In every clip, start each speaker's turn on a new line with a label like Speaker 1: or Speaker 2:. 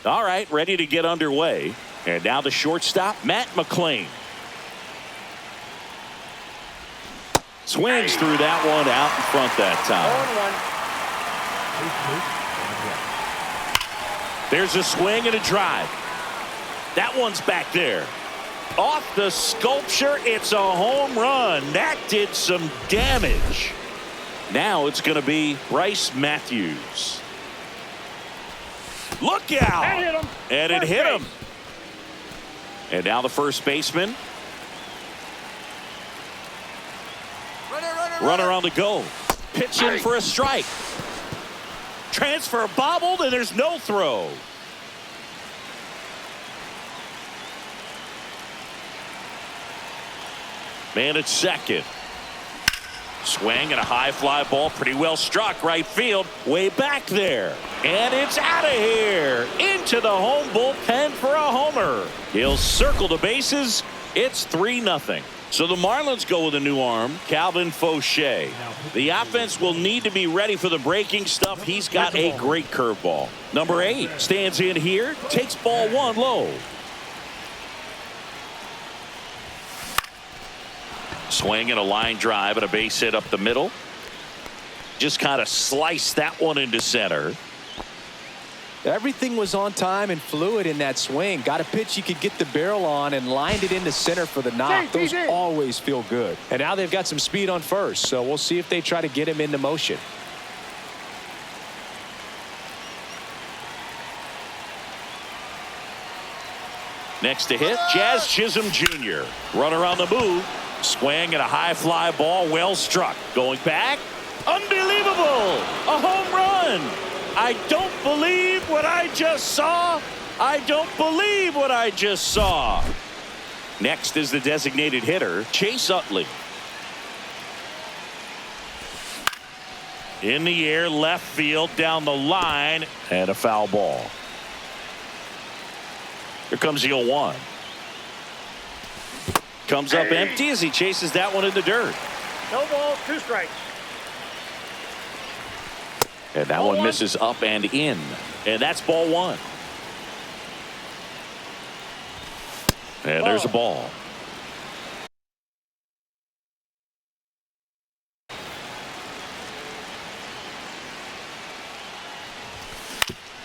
Speaker 1: All right, ready to get underway. And now the shortstop, Matt McLean. Swings through that one out in front that time. There's a swing and a drive. That one's back there. Off the sculpture, it's a home run. That did some damage. Now it's going to be Bryce Matthews. Look out! And it hit him. And now the first baseman. Runner on the go. Pitching for a strike. Transfer bobbled, and there's no throw. Man at second. Swing and a high fly ball, pretty well struck right field, way back there. And it's out of here. Into the home bullpen for a homer. He'll circle the bases. It's 3-0. So the Marlins go with a new arm, Calvin Fauché. The offense will need to be ready for the breaking stuff. He's got a great curveball. Number 8 stands in here, takes ball 1 low. Swing and a line drive and a base hit up the middle. Just kind of sliced that one into center.
Speaker 2: Everything was on time and fluid in that swing. Got a pitch you could get the barrel on and lined it into center for the knock. Those always feel good. And now they've got some speed on first, so we'll see if they try to get him into motion.
Speaker 1: Next to hit, Jazz Chisholm Jr. Runner on the move. Swing and a high fly ball, well struck. Going back. Unbelievable! A home run! I don't believe what I just saw. I don't believe what I just saw. Next is the designated hitter, Chase Utley. In the air, left field, down the line, and a foul ball. Here comes the 0-1. Comes up empty as he chases that one in the dirt.
Speaker 3: No ball, 2 strikes.
Speaker 1: And that one misses up and in. And that's ball 1. And there's a ball.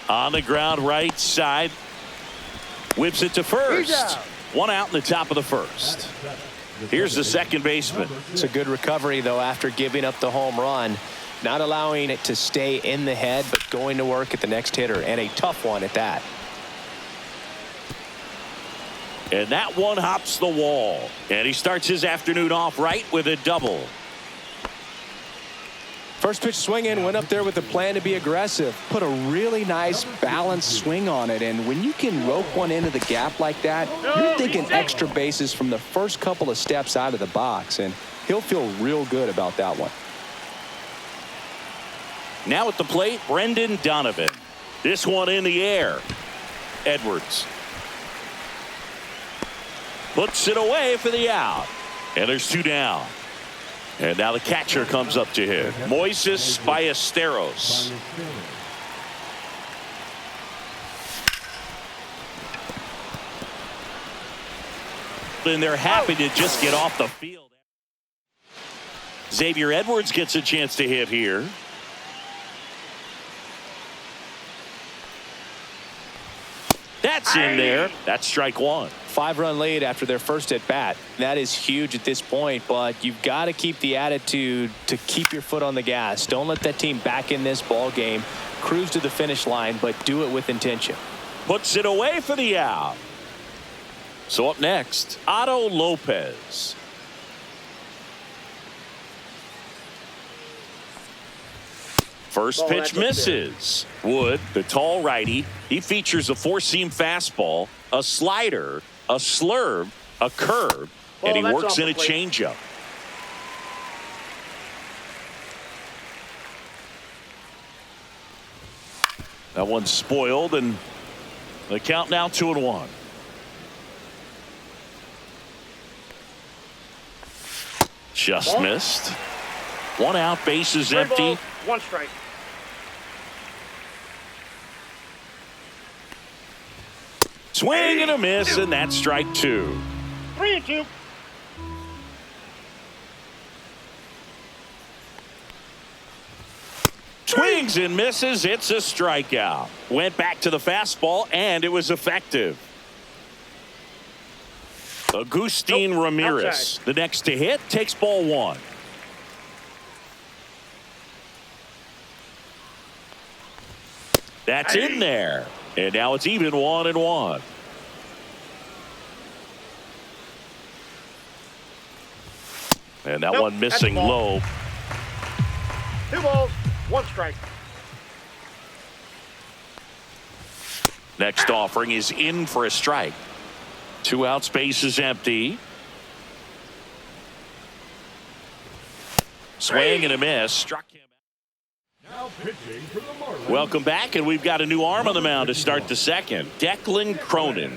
Speaker 1: On the ground, right side. Whips it to first. 1 out in the top of the first. Here's the second baseman.
Speaker 2: It's a good recovery, though, after giving up the home run. Not allowing it to stay in the head, but going to work at the next hitter, and a tough one at that.
Speaker 1: And that one hops the wall. And he starts his afternoon off right with a double.
Speaker 2: First pitch swinging, went up there with a plan to be aggressive. Put a really nice balanced swing on it. And when you can rope one into the gap like that, you're thinking extra bases from the first couple of steps out of the box. And he'll feel real good about that one.
Speaker 1: Now at the plate, Brendan Donovan. This one in the air. Edwards puts it away for the out. And there's two down. And now the catcher comes up to hit. Moises Ballesteros. And they're happy to just get off the field. Xavier Edwards gets a chance to hit here. That's in there. That's strike one.
Speaker 2: 5-run lead after their first at bat. That is huge at this point, but you've got to keep the attitude to keep your foot on the gas. Don't let that team back in this ball game. Cruise to the finish line, but do it with intention.
Speaker 1: Puts it away for the out. So up next, Otto Lopez. First pitch misses. Wood, the tall righty, he features a four-seam fastball, a slider, a slurve, a curve, and he works in a changeup. That one's spoiled, and the count now 2-1. Just missed. One out, base is empty.
Speaker 3: 1 strike.
Speaker 1: Swing and a miss, and that's strike two.
Speaker 3: 3-2.
Speaker 1: Swings and misses. It's a strikeout. Went back to the fastball, and it was effective. Agustin Ramirez,
Speaker 3: outside.
Speaker 1: the next to hit, takes ball one. That's in there. And now it's even 1-1. And that one missing low.
Speaker 3: 2 balls, 1 strike.
Speaker 1: Next offering is in for a strike. 2 outs, base is empty. Swing and a miss. Struck him.
Speaker 4: Now pitching for the Marlins.
Speaker 1: Welcome back, and we've got a new arm on the mound to start the second. Declan Cronin.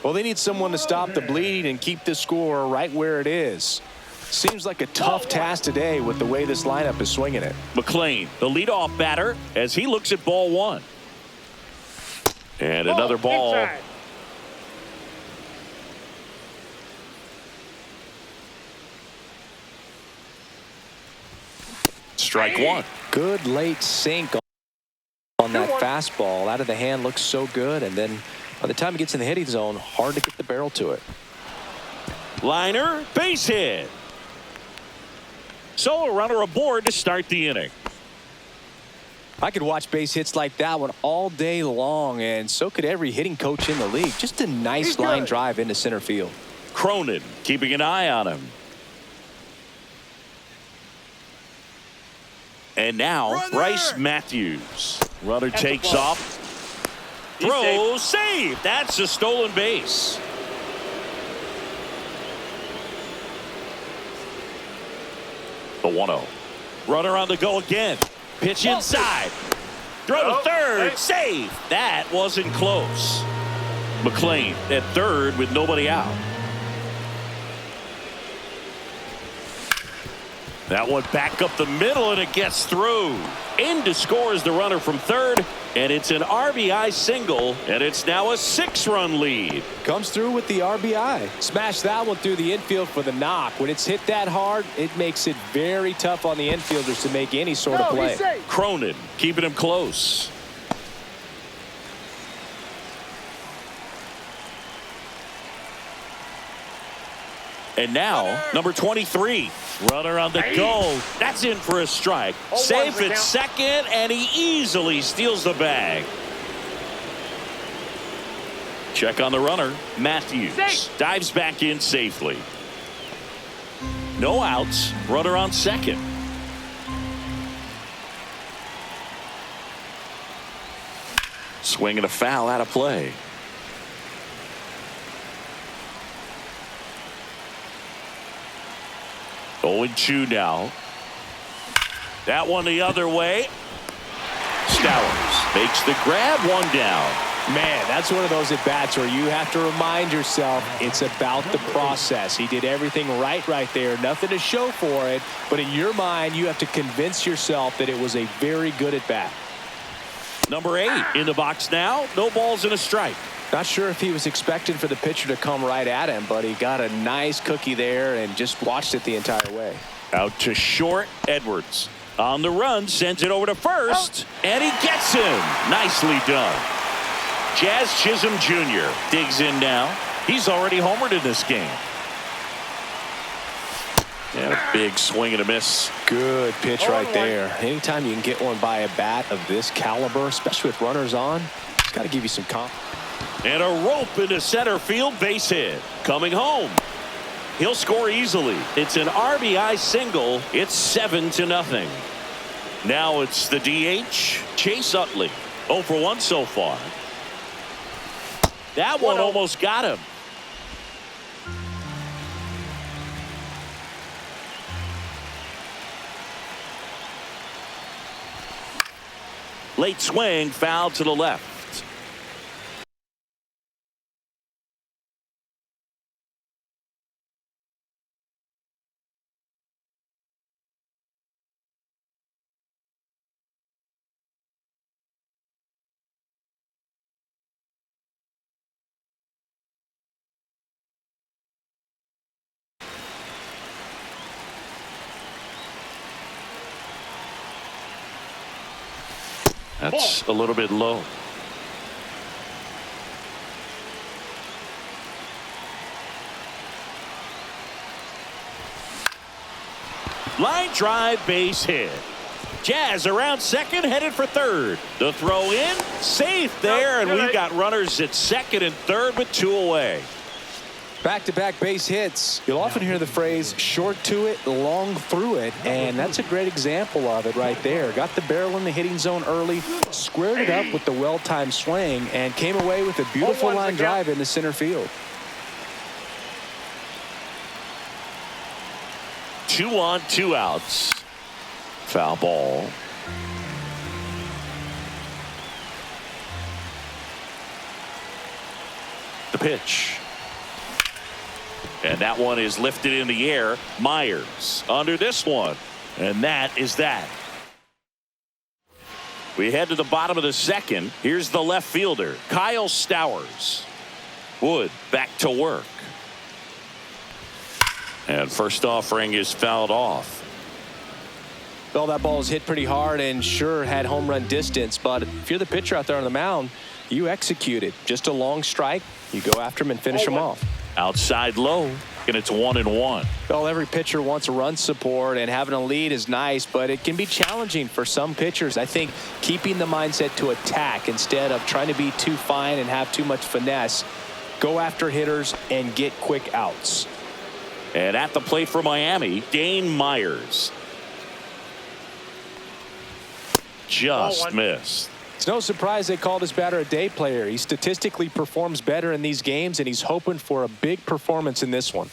Speaker 2: Well, they need someone to stop the bleed and keep the score right where it is. Seems like a tough task today with the way this lineup is swinging it.
Speaker 1: McLean, the leadoff batter, as he looks at ball one. And another ball.
Speaker 3: Inside.
Speaker 1: Strike one.
Speaker 2: Good late sink on that fastball. Out of the hand, looks so good, and then by the time it gets in the hitting zone, hard to get the barrel to it.
Speaker 1: Liner, base hit. So a runner aboard to start the inning.
Speaker 2: I could watch base hits like that one all day long, and so could every hitting coach in the league. Just a nice line drive into center field.
Speaker 1: Cronin keeping an eye on him. And now Bryce Matthews. Runner takes off. Throw, save. That's a stolen base. The 1-0. Runner on the go again. Pitch inside. Throw to third. Save. That wasn't close. McLean at third with nobody out. That one back up the middle, and it gets through. In to score is the runner from third, and it's an RBI single, and it's now a 6-run lead.
Speaker 2: Comes through with the RBI. Smash that one through the infield for the knock. When it's hit that hard, it makes it very tough on the infielders to make any sort of play.
Speaker 1: Cronin keeping him close. And now, number 23. Runner on the go. That's in for a strike. Safe at second, and he easily steals the bag. Check on the runner. Matthews dives back in safely. No outs. Runner on second. Swing and a foul out of play. Oh, 0-2 now. That one the other way. Stowers makes the grab, one down.
Speaker 2: Man, that's one of those at-bats where you have to remind yourself it's about the process. He did everything right there. Nothing to show for it. But in your mind, you have to convince yourself that it was a very good at-bat.
Speaker 1: Number 8 in the box now. No balls and a strike.
Speaker 2: Not sure if he was expecting for the pitcher to come right at him, but he got a nice cookie there and just watched it the entire way.
Speaker 1: Out to short. Edwards on the run, sends it over to first, and he gets him. Nicely done. Jazz Chisholm Jr. digs in now. He's already homered in this game. And a big swing and a miss.
Speaker 2: Good pitch right there. Anytime you can get one by a bat of this caliber, especially with runners on, it's got to give you some confidence.
Speaker 1: And a rope into center field, base hit. Coming home. He'll score easily. It's an RBI single. It's 7-0. Now it's the DH, Chase Utley. 0 for 1 so far. That one almost got him. Late swing, foul to the left. That's a little bit low. Line drive, base hit. Jazz around second, headed for third. The throw in, safe there, and we've got runners at second and third with 2 away.
Speaker 2: Back-to-back base hits. You'll often hear the phrase short to it, long through it, and that's a great example of it right there. Got the barrel in the hitting zone early, squared it up with the well-timed swing, and came away with a beautiful line drive into center field.
Speaker 1: 2 on, 2 outs. Foul ball. The pitch. And that one is lifted in the air. Myers under this one. And that is that. We head to the bottom of the second. Here's the left fielder, Kyle Stowers. Wood back to work. And first offering is fouled off.
Speaker 2: Well, that ball was hit pretty hard and sure had home run distance. But if you're the pitcher out there on the mound, you execute it. Just a long strike. You go after him and finish him off.
Speaker 1: Outside low, and it's 1-1.
Speaker 2: Well, every pitcher wants a run support, and having a lead is nice, but it can be challenging for some pitchers. I think keeping the mindset to attack instead of trying to be too fine and have too much finesse, go after hitters and get quick outs.
Speaker 1: And at the plate for Miami, Dane Myers. Just missed.
Speaker 2: It's no surprise they called his batter a day player. He statistically performs better in these games, and he's hoping for a big performance in this one.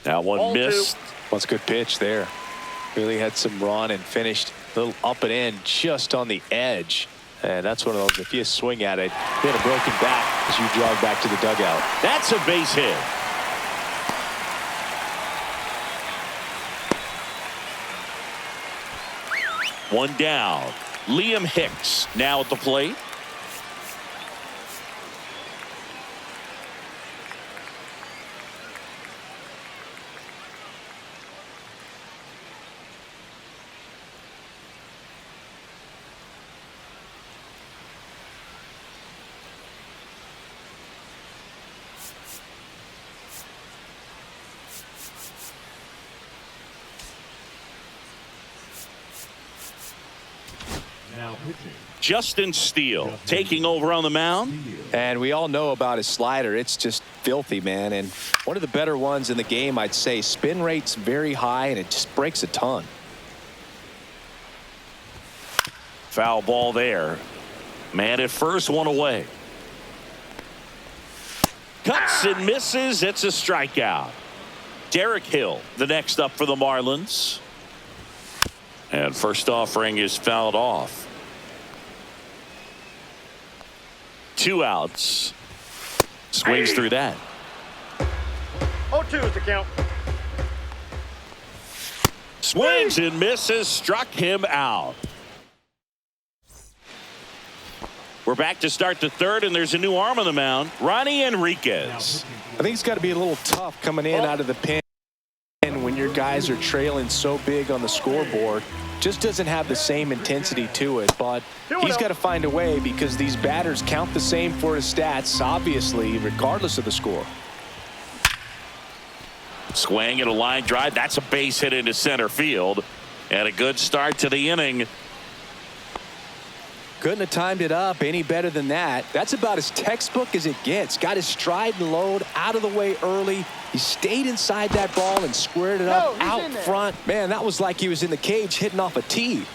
Speaker 1: That one missed.
Speaker 2: That's a good pitch there. Really had some run and finished a little up and in just on the edge. And that's one of those, if you swing at it, you had a broken back as you jog back to the dugout.
Speaker 1: That's a base hit. One down. Liam Hicks now at the plate.
Speaker 4: pitching.
Speaker 1: Justin Steele taking over on the mound.
Speaker 2: And we all know about his slider. It's just filthy, man. And one of the better ones in the game, I'd say. Spin rate's very high, and it just breaks a ton.
Speaker 1: Foul ball there. Man at first, one away. Cuts and misses. It's a strikeout. Derek Hill, the next up for the Marlins. And first offering is fouled off. 2 outs. Swings through that.
Speaker 3: 0-2 is the count.
Speaker 1: Swings and misses. Struck him out. We're back to start the third, and there's a new arm on the mound. Ronnie Enriquez.
Speaker 2: I think it's got to be a little tough coming in out of the pen when your guys are trailing so big on the scoreboard. Just doesn't have the same intensity to it, but he's got to find a way because these batters count the same for his stats, obviously, regardless of the score.
Speaker 1: Swing and a line drive. That's a base hit into center field. And a good start to the inning.
Speaker 2: Couldn't have timed it up any better than that. That's about as textbook as it gets. Got his stride and load out of the way early. He stayed inside that ball and squared it up out front. Man, that was like he was in the cage hitting off a tee.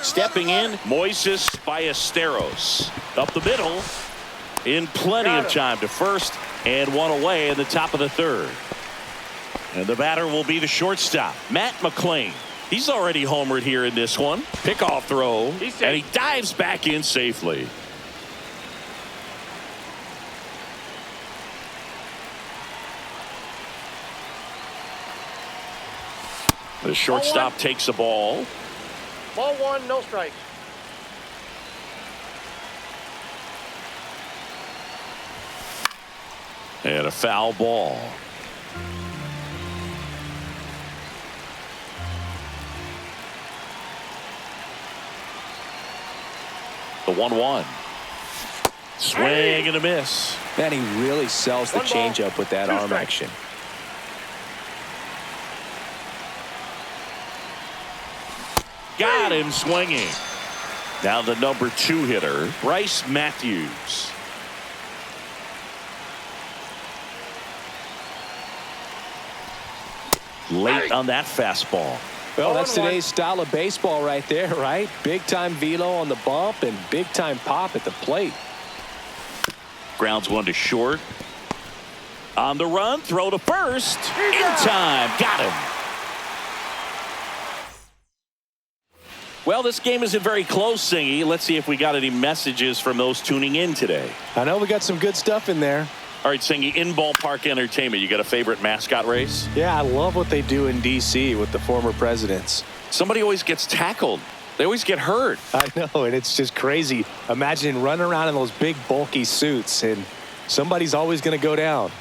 Speaker 1: Stepping in, Moises Ballesteros. Up the middle. In plenty of time to first, and one away in the top of the third. And the batter will be the shortstop, Matt McClain. He's already homered here in this one. Pickoff throw, and he dives back in safely. The shortstop takes the ball.
Speaker 3: Ball 1, no strikes.
Speaker 1: And a foul ball. The 1-1. Swing and a miss.
Speaker 2: Man, he really sells the changeup with that arm action.
Speaker 1: Got him swinging. Now the number 2 hitter, Bryce Matthews. Late on that fastball.
Speaker 2: Well, that's today's style of baseball right there, right? Big time velo on the bump and big time pop at the plate.
Speaker 1: Grounds one to short. On the run, throw to first. In time. Got him. Well, this game isn't very close, Singy. Let's see if we got any messages from those tuning in today.
Speaker 2: I know we got some good stuff in there.
Speaker 1: All right, Singy, in ballpark entertainment, you got a favorite mascot race?
Speaker 2: Yeah, I love what they do in D.C. with the former presidents.
Speaker 1: Somebody always gets tackled. They always get hurt.
Speaker 2: I know, and it's just crazy. Imagine running around in those big, bulky suits, and somebody's always going to go down.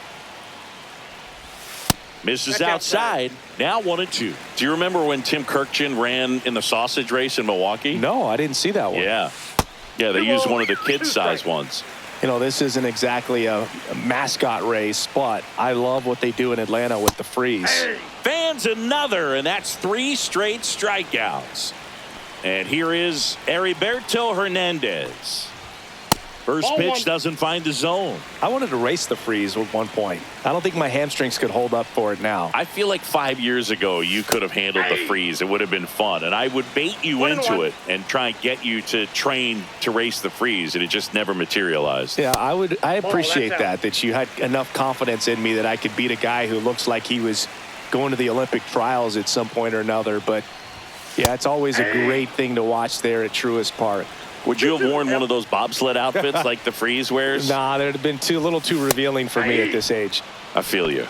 Speaker 1: Misses outside. Now 1-2. Do you remember when Tim Kirkchin ran in the sausage race in Milwaukee?
Speaker 2: No, I didn't see that one.
Speaker 1: Yeah. Yeah, they used one of the kid-size ones.
Speaker 2: You know, this isn't exactly a mascot race, but I love what they do in Atlanta with the freeze.
Speaker 1: Fans another, and that's 3 straight strikeouts. And here is Heriberto Hernandez. First pitch doesn't find the zone.
Speaker 2: I wanted to race the freeze at one point. I don't think my hamstrings could hold up for it now.
Speaker 1: I feel like 5 years ago you could have handled the freeze. It would have been fun. And I would bait you into it and try and get you to train to race the freeze. And it just never materialized.
Speaker 2: Yeah, I appreciate that you had enough confidence in me that I could beat a guy who looks like he was going to the Olympic trials at some point or another. But, yeah, it's always a great thing to watch there at Truist Park.
Speaker 1: Would you have worn one of those bobsled outfits like the freeze wears?
Speaker 2: Nah, they'd have been a little too revealing for me at this age.
Speaker 1: I feel you.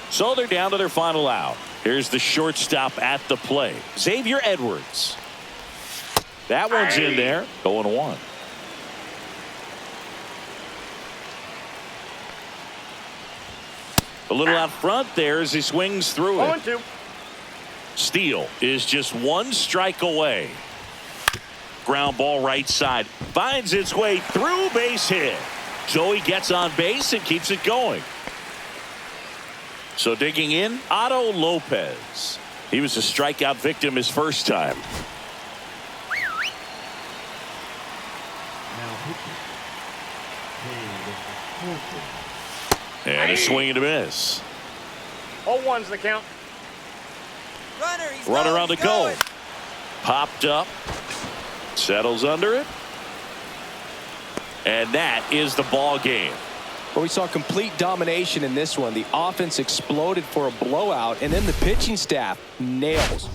Speaker 1: So they're down to their final out. Here's the shortstop at the plate, Xavier Edwards. That one's in there. 0-1. A little out front there as he swings through it.
Speaker 3: 0-2.
Speaker 1: Steele is just 1 strike away. Ground ball right side. Finds its way through, base hit. So he gets on base and keeps it going. So digging in, Otto Lopez. He was a strikeout victim his first time.
Speaker 4: Now pitching.
Speaker 1: And a swing and a miss.
Speaker 3: 0-1's the count.
Speaker 1: Runner on the goal. Popped up. Settles under it. And that is the ball game.
Speaker 2: Well, we saw complete domination in this one. The offense exploded for a blowout, and then the pitching staff nails.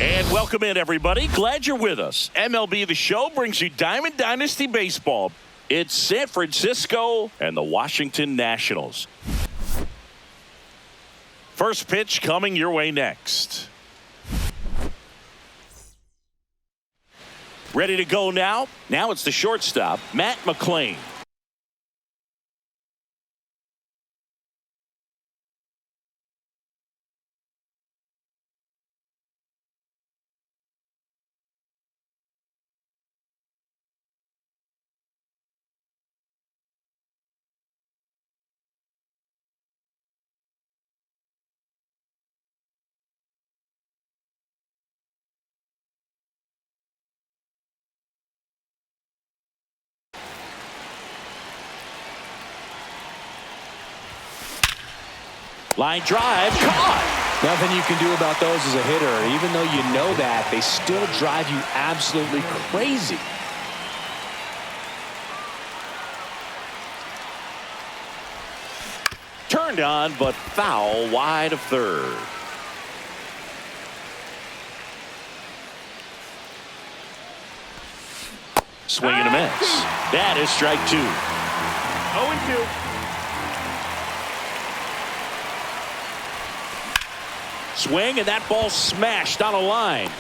Speaker 1: And welcome in, everybody. Glad you're with us. MLB The Show brings you Diamond Dynasty Baseball. It's San Francisco and the Washington Nationals. First pitch coming your way next. Ready to go now? Now it's the shortstop, Matt McClain. Line drive, caught.
Speaker 2: Nothing you can do about those as a hitter. Even though you know that, they still drive you absolutely crazy.
Speaker 1: Turned on, but foul wide of third. Swing and a miss. That is strike two.
Speaker 3: 0-2.
Speaker 1: Swing, and that ball smashed on a line.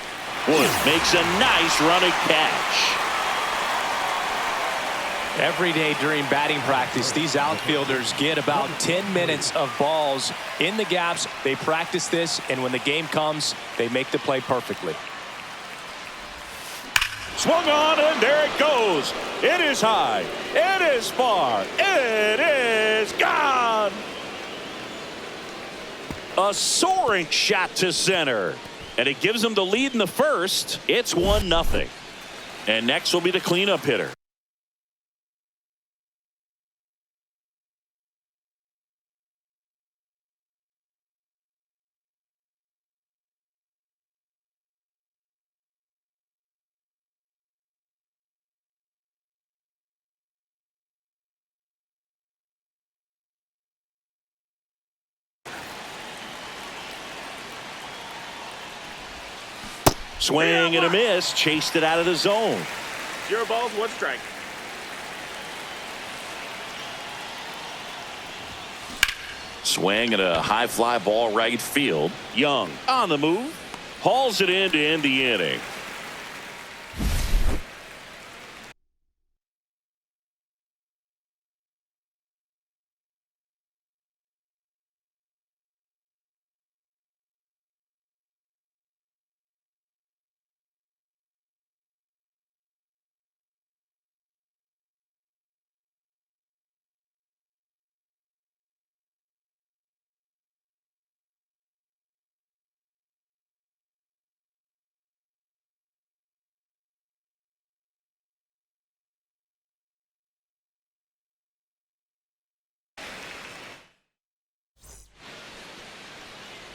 Speaker 1: Wood makes a nice running catch.
Speaker 2: Every day during batting practice, these outfielders get about 10 minutes of balls in the gaps. They practice this, and when the game comes, they make the play perfectly.
Speaker 1: Swung on, and there it goes. It is high. It is far. It is gone. A soaring shot to center. And it gives them the lead in the first. It's 1-0. And next will be the cleanup hitter. Swing and a miss. Chased it out of the zone.
Speaker 3: 0 balls, 1 strike.
Speaker 1: Swing and a high fly ball right field. Young on the move. Hauls it in to end the inning.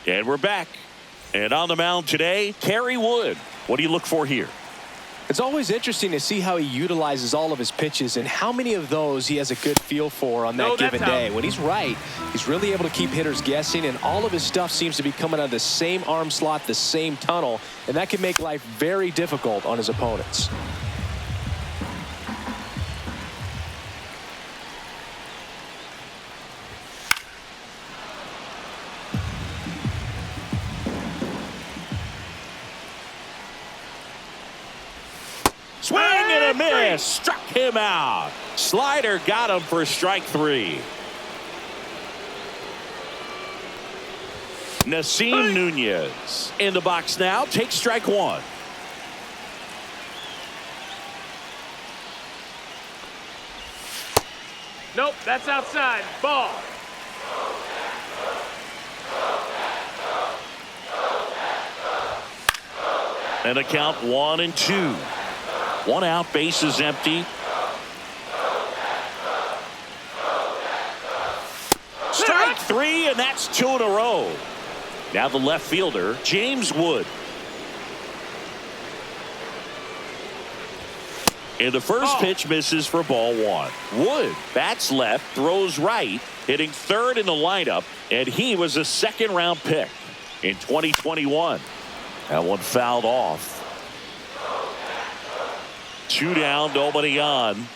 Speaker 1: And we're back. And on the mound today, Kerry Wood. What do you look for here?
Speaker 2: It's always interesting to see how he utilizes all of his pitches and how many of those he has a good feel for on that given day. When he's right, he's really able to keep hitters guessing, and all of his stuff seems to be coming out of the same arm slot, the same tunnel, and that can make life very difficult on his opponents.
Speaker 1: and a miss. Struck him out. Slider got him for strike 3. Nasim Nunez in the box now. Takes strike 1.
Speaker 3: Nope, that's outside. Ball.
Speaker 1: And a count 1-2. 1 out, bases empty. Strike 3, and that's 2 in a row. Now the left fielder, James Wood. And the first pitch misses for ball 1. Wood bats left, throws right, hitting third in the lineup, and he was a second-round pick in 2021. That one fouled off. 2 down, nobody on.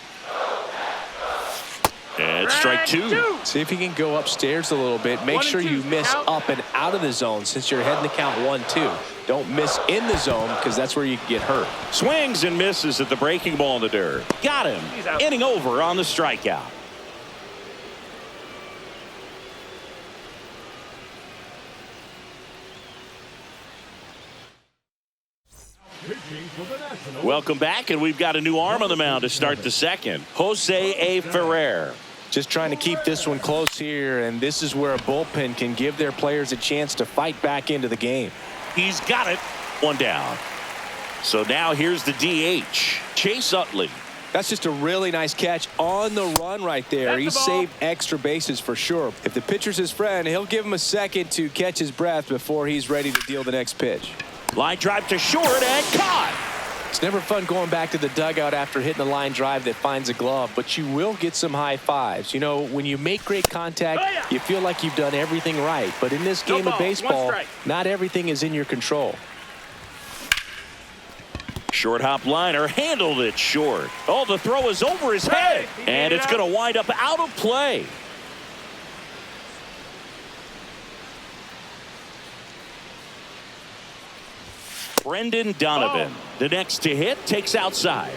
Speaker 1: And strike 2.
Speaker 2: See if you can go upstairs a little bit. Make sure you miss up and out of the zone since you're heading to count 1-2. Don't miss in the zone because that's where you can get hurt.
Speaker 1: Swings and misses at the breaking ball in the dirt. Got him. Inning over on the strikeout. Welcome back, and we've got a new arm on the mound to start the second. Jose A. Ferrer.
Speaker 2: Just trying to keep this one close here, and this is where a bullpen can give their players a chance to fight back into the game.
Speaker 1: He's got it. 1 down. So now here's the DH, Chase Utley.
Speaker 2: That's just a really nice catch on the run right there. He saved extra bases for sure. If the pitcher's his friend, he'll give him a second to catch his breath before he's ready to deal the next pitch.
Speaker 1: Line drive to short and caught.
Speaker 2: It's never fun going back to the dugout after hitting a line drive that finds a glove, but you will get some high fives. You know, when you make great contact, you feel like you've done everything right. But in this game of baseball, not everything is in your control.
Speaker 1: Short hop liner handled it short. Oh, the throw is over his head, and it's going to wind up out of play. Brendan Donovan, the next to hit, takes outside.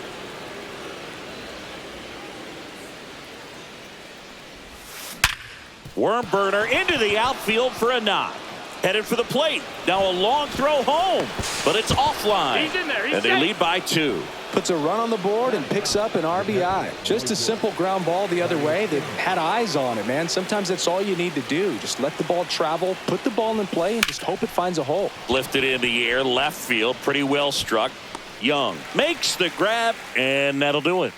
Speaker 1: Worm burner into the outfield for a knock. Headed for the plate. Now a long throw home, but it's offline.
Speaker 3: He's in there.
Speaker 1: And they lead by 2.
Speaker 2: Puts a run on the board and picks up an RBI. Just a simple ground ball the other way. They've had eyes on it, man. Sometimes that's all you need to do. Just let the ball travel, put the ball in play, and just hope it finds a hole.
Speaker 1: Lifted in the air, left field, pretty well struck. Young makes the grab, and that'll do it.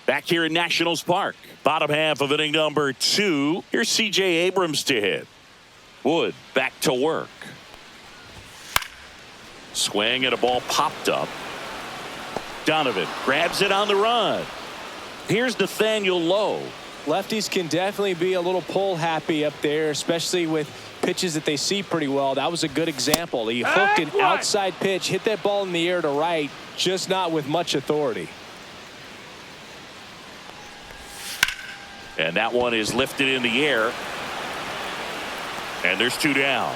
Speaker 1: Back here in Nationals Park, bottom half of inning number 2. Here's C.J. Abrams to hit. Wood back to work. Swing and a ball popped up. Donovan grabs it on the run. Here's Nathaniel Lowe.
Speaker 2: Lefties can definitely be a little pull happy up there, especially with pitches that they see pretty well. That was a good example. He hooked an outside pitch, hit that ball in the air to right, just not with much authority.
Speaker 1: And that one is lifted in the air. And there's 2 down.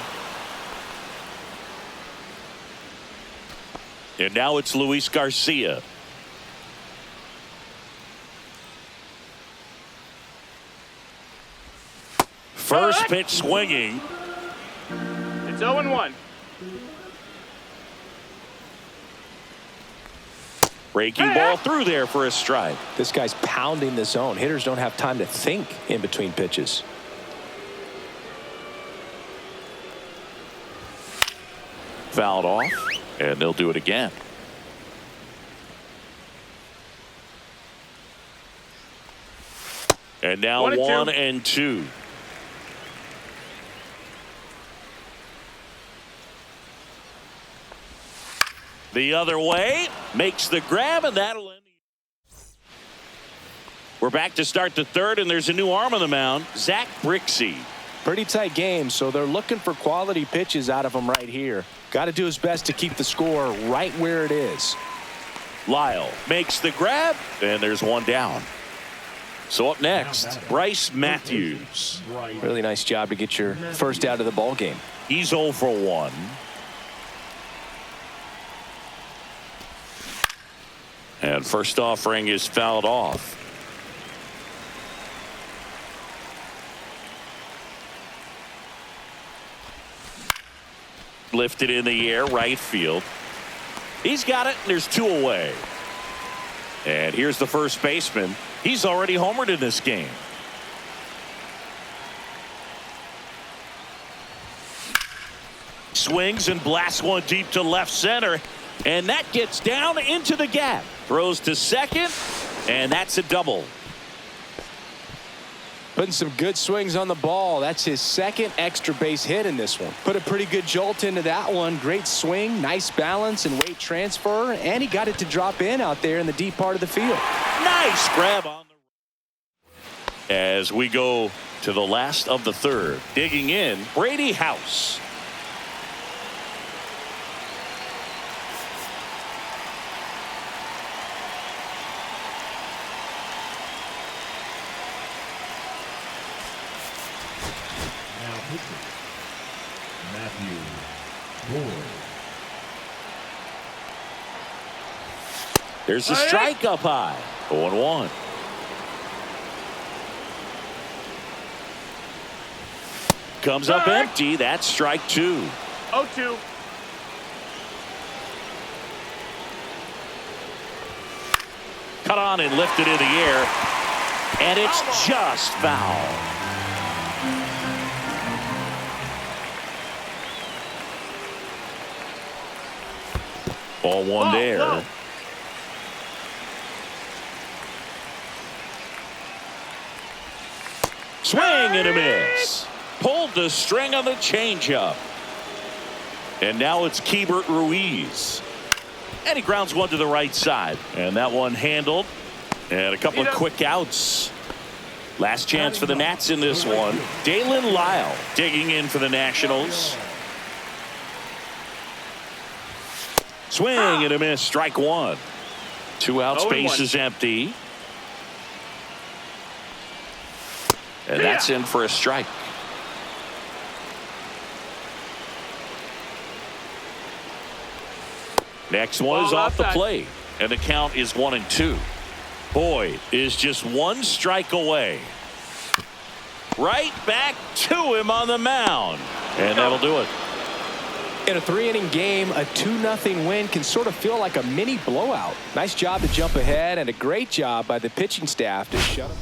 Speaker 1: And now it's Luis Garcia. First pitch swinging.
Speaker 3: It's 0-1.
Speaker 1: Breaking ball through there for a strike.
Speaker 2: This guy's pounding the zone. Hitters don't have time to think in between pitches.
Speaker 1: Fouled off, and they'll do it again. And now 1-2. The other way, makes the grab, and that'll end. We're back to start the third, and there's a new arm on the mound, Zach Brixey.
Speaker 2: Pretty tight game, so they're looking for quality pitches out of him right here. Got to do his best to keep the score right where it is.
Speaker 1: Lyle makes the grab, and there's 1 down. So up next, Bryce Matthews.
Speaker 2: Really nice job to get your first out of the ball game.
Speaker 1: He's 0 for 1. And first offering is fouled off. Lifted in the air, right field. He's got it, and there's 2 away. And here's the first baseman. He's already homered in this game. Swings and blasts one deep to left center. And that gets down into the gap. Throws to second, and that's a double.
Speaker 2: Putting some good swings on the ball. That's his second extra base hit in this one. Put a pretty good jolt into that one. Great swing, nice balance and weight transfer, and he got it to drop in out there in the deep part of the field.
Speaker 1: Nice grab on the. As we go to the last of the third, digging in, Brady House. There's a strike up high. 0-1. Comes up empty. That's strike 2.
Speaker 3: 0-2.
Speaker 1: Cut on and lifted in the air. And it's just foul. Ball one there.
Speaker 3: Whoa.
Speaker 1: Swing and a miss. Pulled the string on the changeup. And now it's Keibert Ruiz. And he grounds one to the right side. And that one handled. And a couple of quick outs. Last chance for the Nats in this one. Dalen Lyle digging in for the Nationals. Swing and a miss. Strike 1. 2 outs. Base is empty. And that's in for a strike. Next one is off the plate. And the count is 1-2. Boyd is just 1 strike away. Right back to him on the mound. And that'll do it.
Speaker 2: In a 3-inning game, a 2-0 win can sort of feel like a mini blowout. Nice job to jump ahead and a great job by the pitching staff to shut him.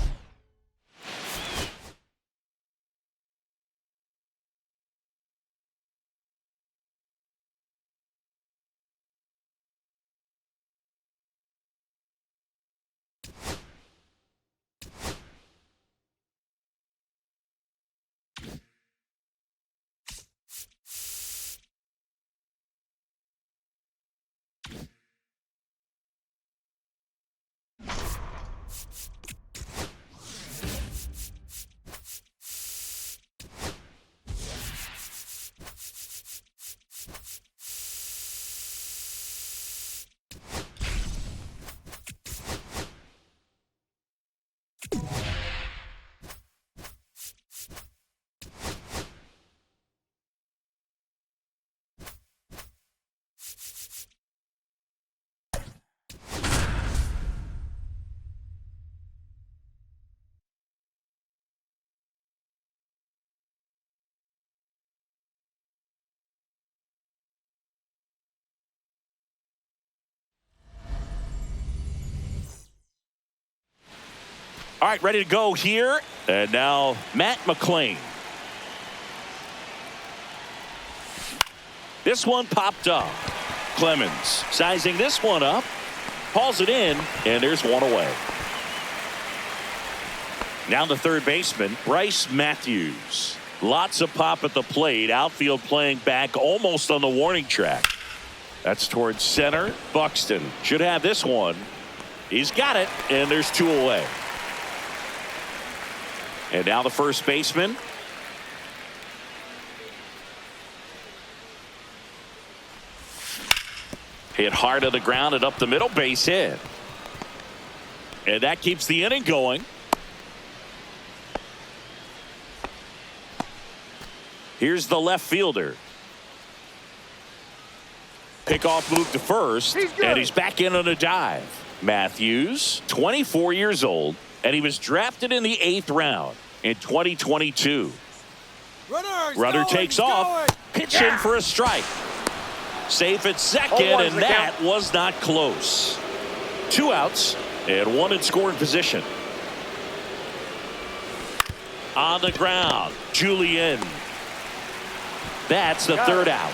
Speaker 1: All right, ready to go here. And now Matt McClain. This one popped up. Clemens sizing this one up. Hauls it in, and there's one away. Now the third baseman, Bryce Matthews. Lots of pop at the plate. Outfield playing back almost on the warning track. That's towards center. Buxton should have this one. He's got it, and there's 2 away. And now the first baseman. Hit hard to the ground and up the middle, base hit. And that keeps the inning going. Here's the left fielder. Pickoff move to first, and he's back in on a dive. Matthews, 24 years old, and he was drafted in the 8th round in 2022. Runner takes off, pitch in for a strike. Safe at second, and that was not close. 2 outs and 1 in scoring position. On the ground, Julian. That's the 3rd out.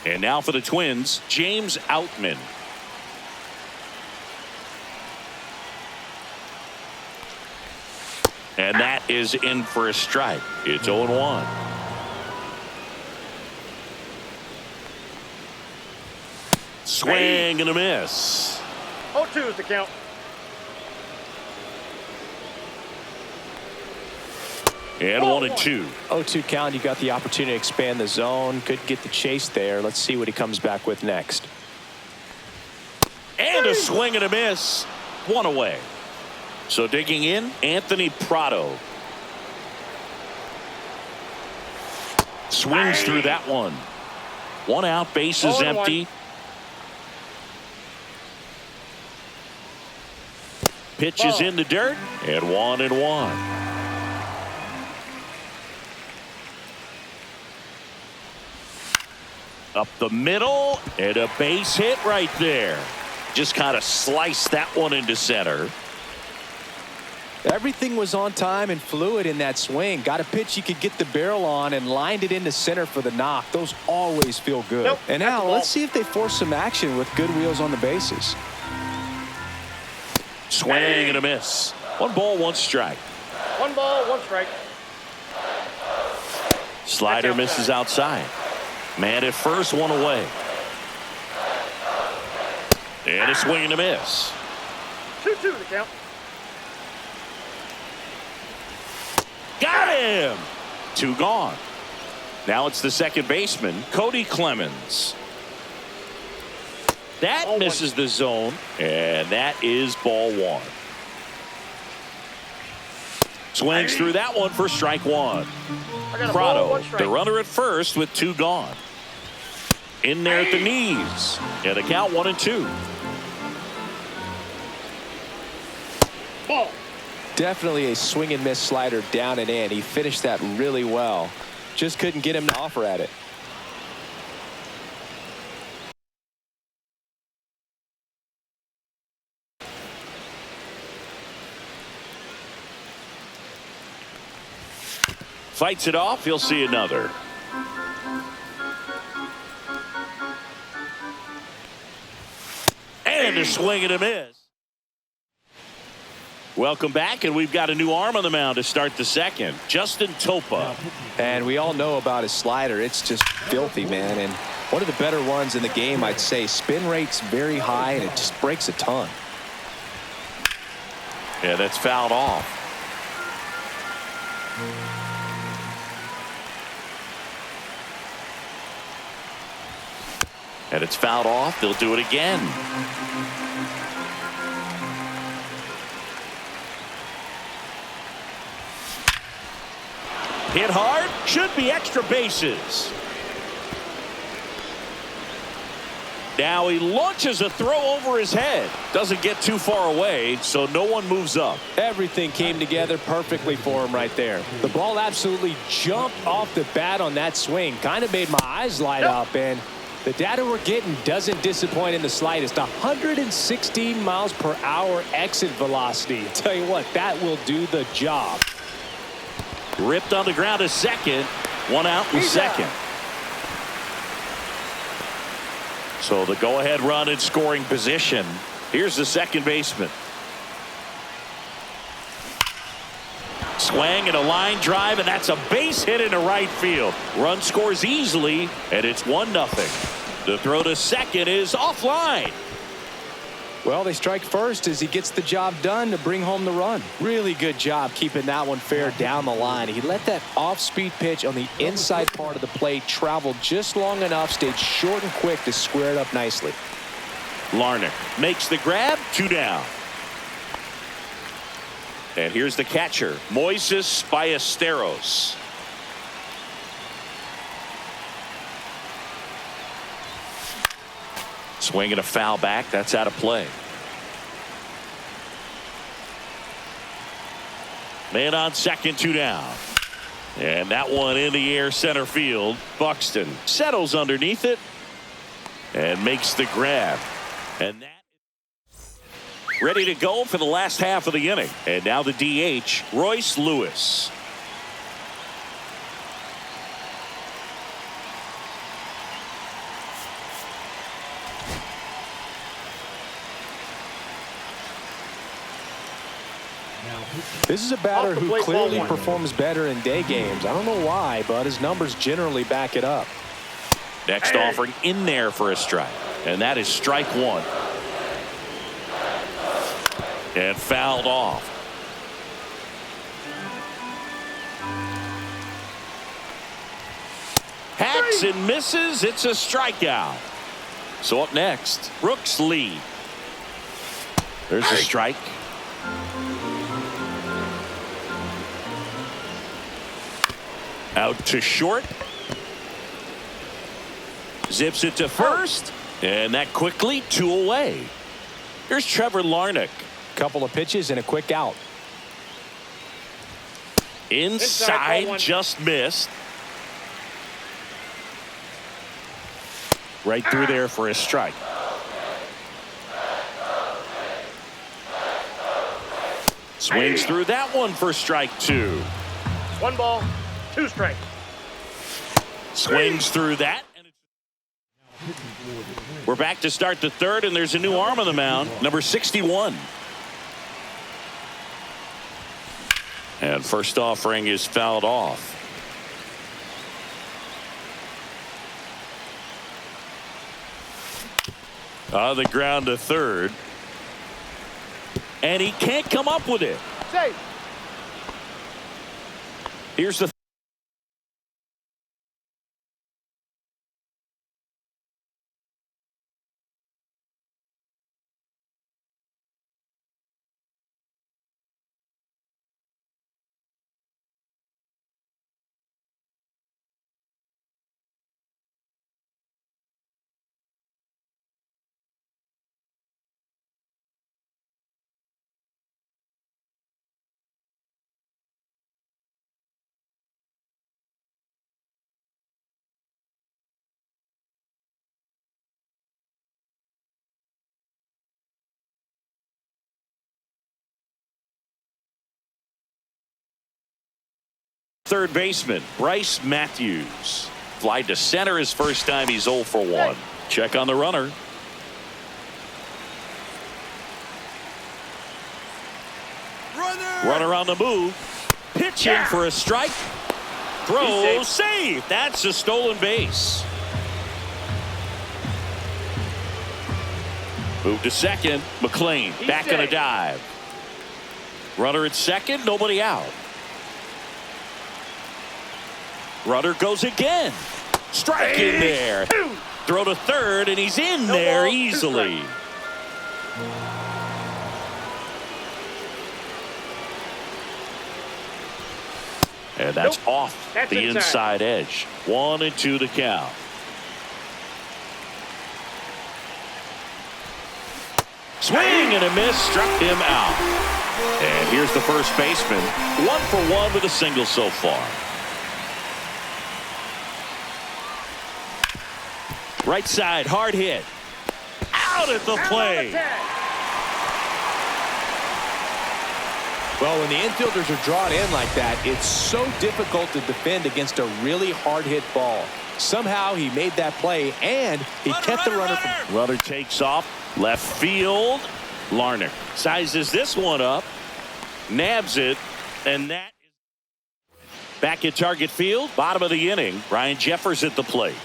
Speaker 1: And now for the Twins, James Outman. And that is in for a strike. It's 0-1. Swing and a miss.
Speaker 3: 0-2 is the count.
Speaker 1: And 1-2.
Speaker 2: 0-2 count. You got the opportunity to expand the zone. Couldn't get the chase there. Let's see what he comes back with next.
Speaker 1: And a swing and a miss. 1 away. So digging in, Anthony Prado. Swings through that one. 1 out, base is empty. Pitch is in the dirt, and 1-1. Up the middle, and a base hit right there. Just kind of sliced that one into center.
Speaker 2: Everything was on time and fluid in that swing. Got a pitch you could get the barrel on and lined it into center for the knock. Those always feel good.
Speaker 3: Nope,
Speaker 2: and now let's see if they force some action with good wheels on the bases.
Speaker 1: Swing and a miss. 1 ball, 1 strike.
Speaker 3: 1 ball, 1 strike.
Speaker 1: Slider misses outside. Man at first, 1 away. And a swing and a miss.
Speaker 3: 2-2 the count.
Speaker 1: Got him! 2 gone. Now it's the second baseman, Cody Clemens. That misses the zone, and that is ball 1. Swings through that one for strike 1. Prado, the runner at first with 2 gone. In there at the knees. And a count 1-2.
Speaker 3: Ball.
Speaker 2: Definitely a swing and miss slider down and in. He finished that really well. Just couldn't get him to offer at it.
Speaker 1: Fights it off. He'll see another. And a swing and a miss. Welcome back, and we've got a new arm on the mound to start the second. Justin Topa.
Speaker 2: And we all know about his slider. It's just filthy, man. And one of the better ones in the game, I'd say. Spin rate's very high, and it just breaks a ton.
Speaker 1: Yeah, that's fouled off. And it's fouled off. They'll do it again. Hit hard. Should be extra bases. Now he launches a throw over his head. Doesn't get too far away, so no one moves up.
Speaker 2: Everything came together perfectly for him right there. The ball absolutely jumped off the bat on that swing. Kind of made my eyes light up, and the data we're getting doesn't disappoint in the slightest. 116 miles per hour exit velocity. Tell you what, that will do the job.
Speaker 1: Ripped on the ground to second. 1 out in second. So the go-ahead run in scoring position. Here's the second baseman. Swing and a line drive, and that's a base hit into right field. Run scores easily, and it's 1-0. The throw to second is offline.
Speaker 2: Well, they strike first as he gets the job done to bring home the run. Really good job keeping that one fair down the line. He let that off-speed pitch on the inside part of the plate travel just long enough, stayed short and quick to square it up nicely.
Speaker 1: Larnach makes the grab, 2 down. And here's the catcher, Moises Ballesteros. Swing and a foul back. That's out of play. Man on second, 2 down. And that one in the air center field. Buxton settles underneath it and makes the grab. And that ready to go for the last half of the inning. And now the DH, Royce Lewis.
Speaker 2: This is a batter who clearly performs better in day games. I don't know why, but his numbers generally back it up.
Speaker 1: Next offering in there for a strike. And that is strike 1. And fouled off. Hacks and misses. It's a strikeout. So up next, Brooks Lee. There's a strike. Out to short. Zips it to first. And that quickly 2 away. Here's Trevor Larnach.
Speaker 2: Couple of pitches and a quick out.
Speaker 1: Inside, just missed. Right through there for a strike. Swings through that one for strike 2.
Speaker 3: 1 ball, 2 strikes.
Speaker 1: Swings through that. We're back to start the third, and there's a new arm on the mound, number 61. And first offering is fouled off. On the ground to third. And he can't come up with it.
Speaker 3: Safe.
Speaker 1: Here's the third baseman, Bryce Matthews. Fly to center his first time. He's 0 for 1. Check on the runner. Runner on the move. Pitching for a strike. Throw safe. That's a stolen base. Move to second. McLean back on a dive. Runner at second. Nobody out. Runner goes again. Strike in there. Throw to third, and he's in there easily. And that's off the inside edge. 1-2 the count. Swing and a miss, struck him out. And here's the first baseman. 1 for 1 with a single so far. Right side, hard hit. Out at the plate.
Speaker 2: Well, when the infielders are drawn in like that, it's so difficult to defend against a really hard hit ball. Somehow he made that play, and he kept the runner.
Speaker 1: Runner takes off left field. Larnach sizes this one up, nabs it, and that is back at target field. Bottom of the inning. Ryan Jeffers at the plate.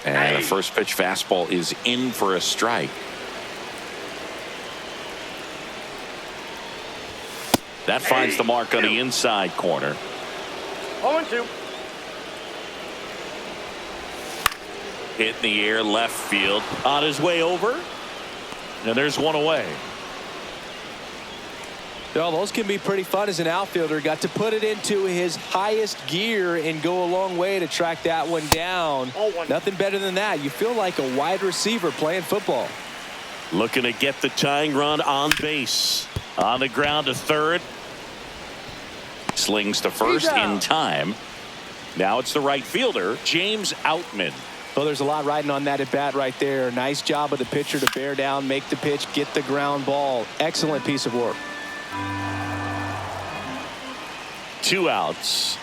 Speaker 1: And the first pitch fastball is in for a strike. That finds the mark on the inside corner.
Speaker 3: 0-2.
Speaker 1: Hit in the air left field. On his way over. And there's one away.
Speaker 2: Well, those can be pretty fun as an outfielder. Got to put it into his highest gear and go a long way to track that one down. Nothing better than that. You feel like a wide receiver playing football.
Speaker 1: Looking to get the tying run on base. On the ground to third. Slings to first in time. Now it's the right fielder, James Outman.
Speaker 2: Well, there's a lot riding on that at bat right there. Nice job of the pitcher to bear down, make the pitch, get the ground ball. Excellent piece of work.
Speaker 1: 2 outs.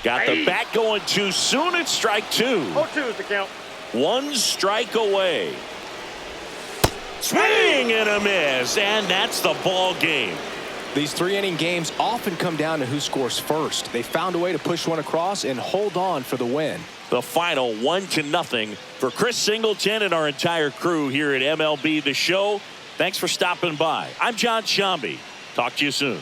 Speaker 1: Got the bat going too soon. It's strike 2.
Speaker 3: 0-2 is the count.
Speaker 1: 1 strike away. Swing and a miss, and that's the ball game.
Speaker 2: These 3-inning games often come down to who scores first. They found a way to push one across and hold on for the win.
Speaker 1: The final 1-0 for Chris Singleton and our entire crew here at MLB The Show. Thanks for stopping by. I'm John Shambi. Talk to you soon.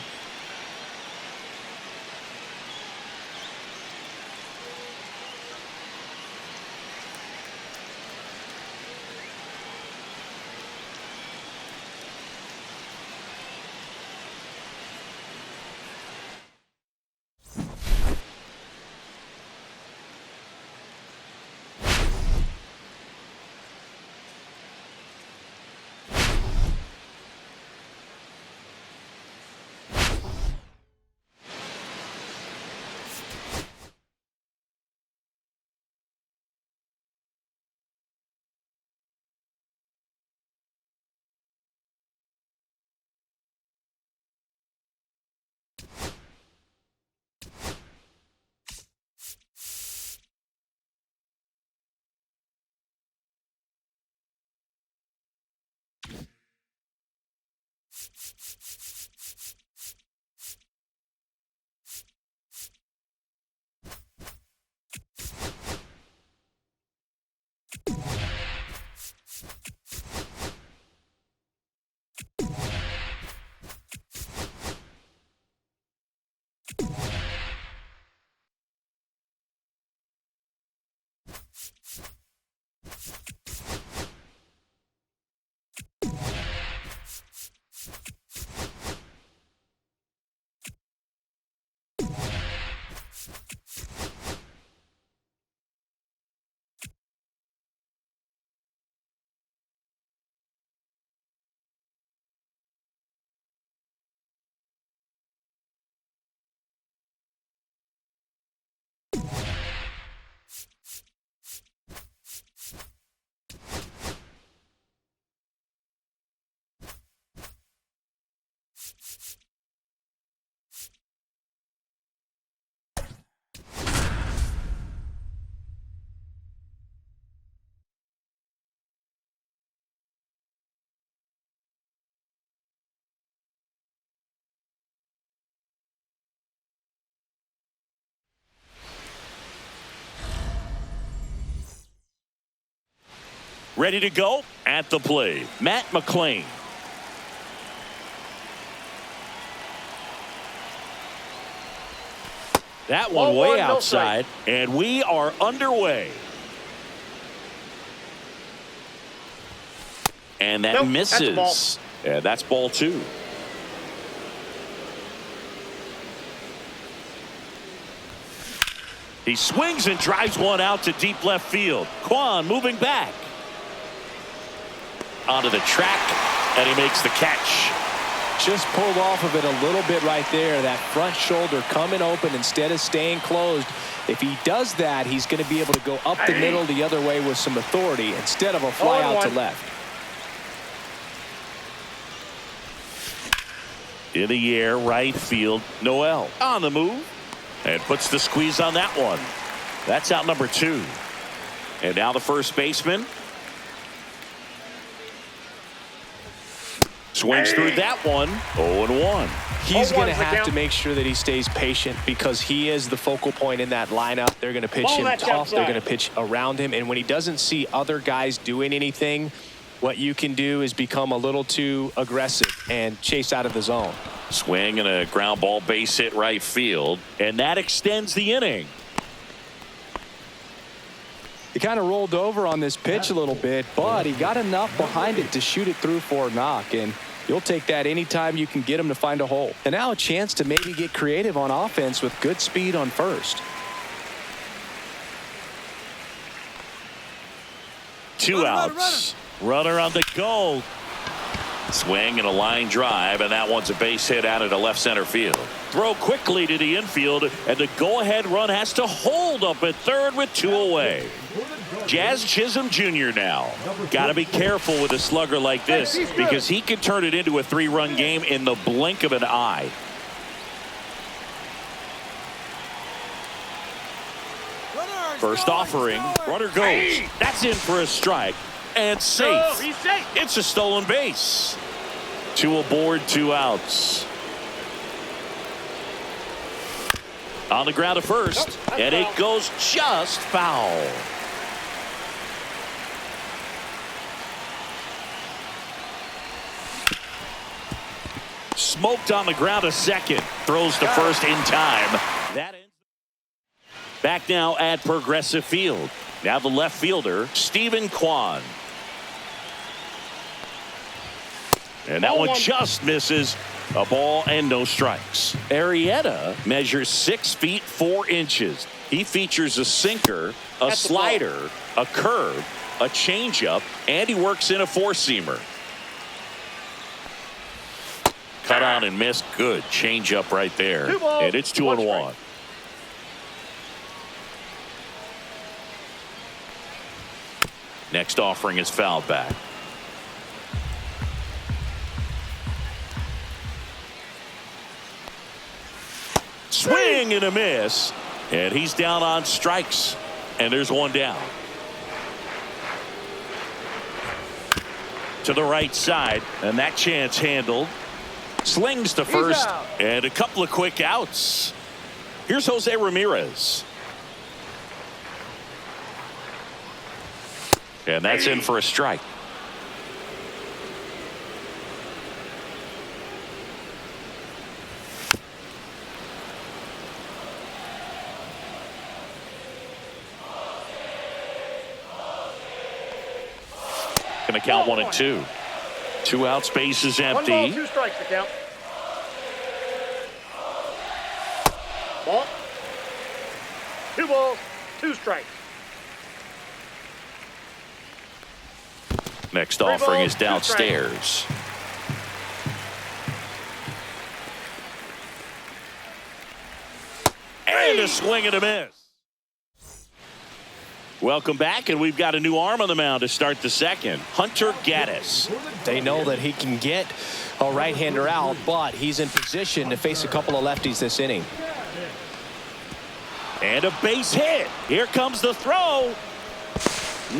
Speaker 1: Ready to go at the plate, Matt McClain. That one way outside, and we are underway. And that misses. Yeah, that's ball 2. He swings and drives one out to deep left field. Kwan moving back. Onto the track, and he makes the catch.
Speaker 2: Just pulled off of it a little bit right there. That front shoulder coming open instead of staying closed. If he does that, he's going to be able to go up the middle the other way with some authority instead of a fly out to left.
Speaker 1: In the air, right field, Noel on the move and puts the squeeze on that one. That's out number 2. And now the first baseman. Swings through that one. 0-1.
Speaker 2: He's going to have to make sure that he stays patient because he is the focal point in that lineup. They're going to pitch him tough. They're going to pitch around him. And when he doesn't see other guys doing anything, what you can do is become a little too aggressive and chase out of the zone.
Speaker 1: Swing and a ground ball base hit right field. And that extends the inning.
Speaker 2: He kind of rolled over on this pitch a little bit, but he got enough behind it to shoot it through for a knock, and you'll take that anytime you can get him to find a hole. And now a chance to maybe get creative on offense with good speed on first.
Speaker 1: Two outs. Runner on the go. Swing and a line drive, and that one's a base hit out of the left center field. Throw quickly to the infield, and the go-ahead run has to hold up at third with 2 away. Jazz Chisholm Jr. now. Got to be careful with a slugger like this because he can turn it into a 3-run game in the blink of an eye. First offering. Runner goes. That's in for a strike. And safe. It's a stolen base. 2 aboard, 2 outs. On the ground to first. And it goes just foul. Smoked on the ground to second. Throws to first in time. That ends. Back now at Progressive Field. Now the left fielder, Stephen Kwan. And that one just misses. A ball and no strikes. Arrieta measures 6 feet 4 inches. He features a sinker, a slider, a curve, a changeup, and he works in a 4-seamer. Cut on and missed. Good changeup right there. And it's 2-1. Next offering is fouled back. Swing and a miss. And he's down on strikes. And there's 1 down. To the right side. And that chance handled. Slings to first. And a couple of quick outs. Here's Jose Ramirez. And that's in for a strike. Going to count 1 and 2. 2 outs, base is empty.
Speaker 3: 1 ball, 2 strikes to count. Ball. 2 balls, 2 strikes.
Speaker 1: Next offering is downstairs. And a swing and a miss. Welcome back, and we've got a new arm on the mound to start the second. Hunter Gaddis.
Speaker 2: They know that he can get a right-hander out, but he's in position to face a couple of lefties this inning.
Speaker 1: And a base hit. Here comes the throw.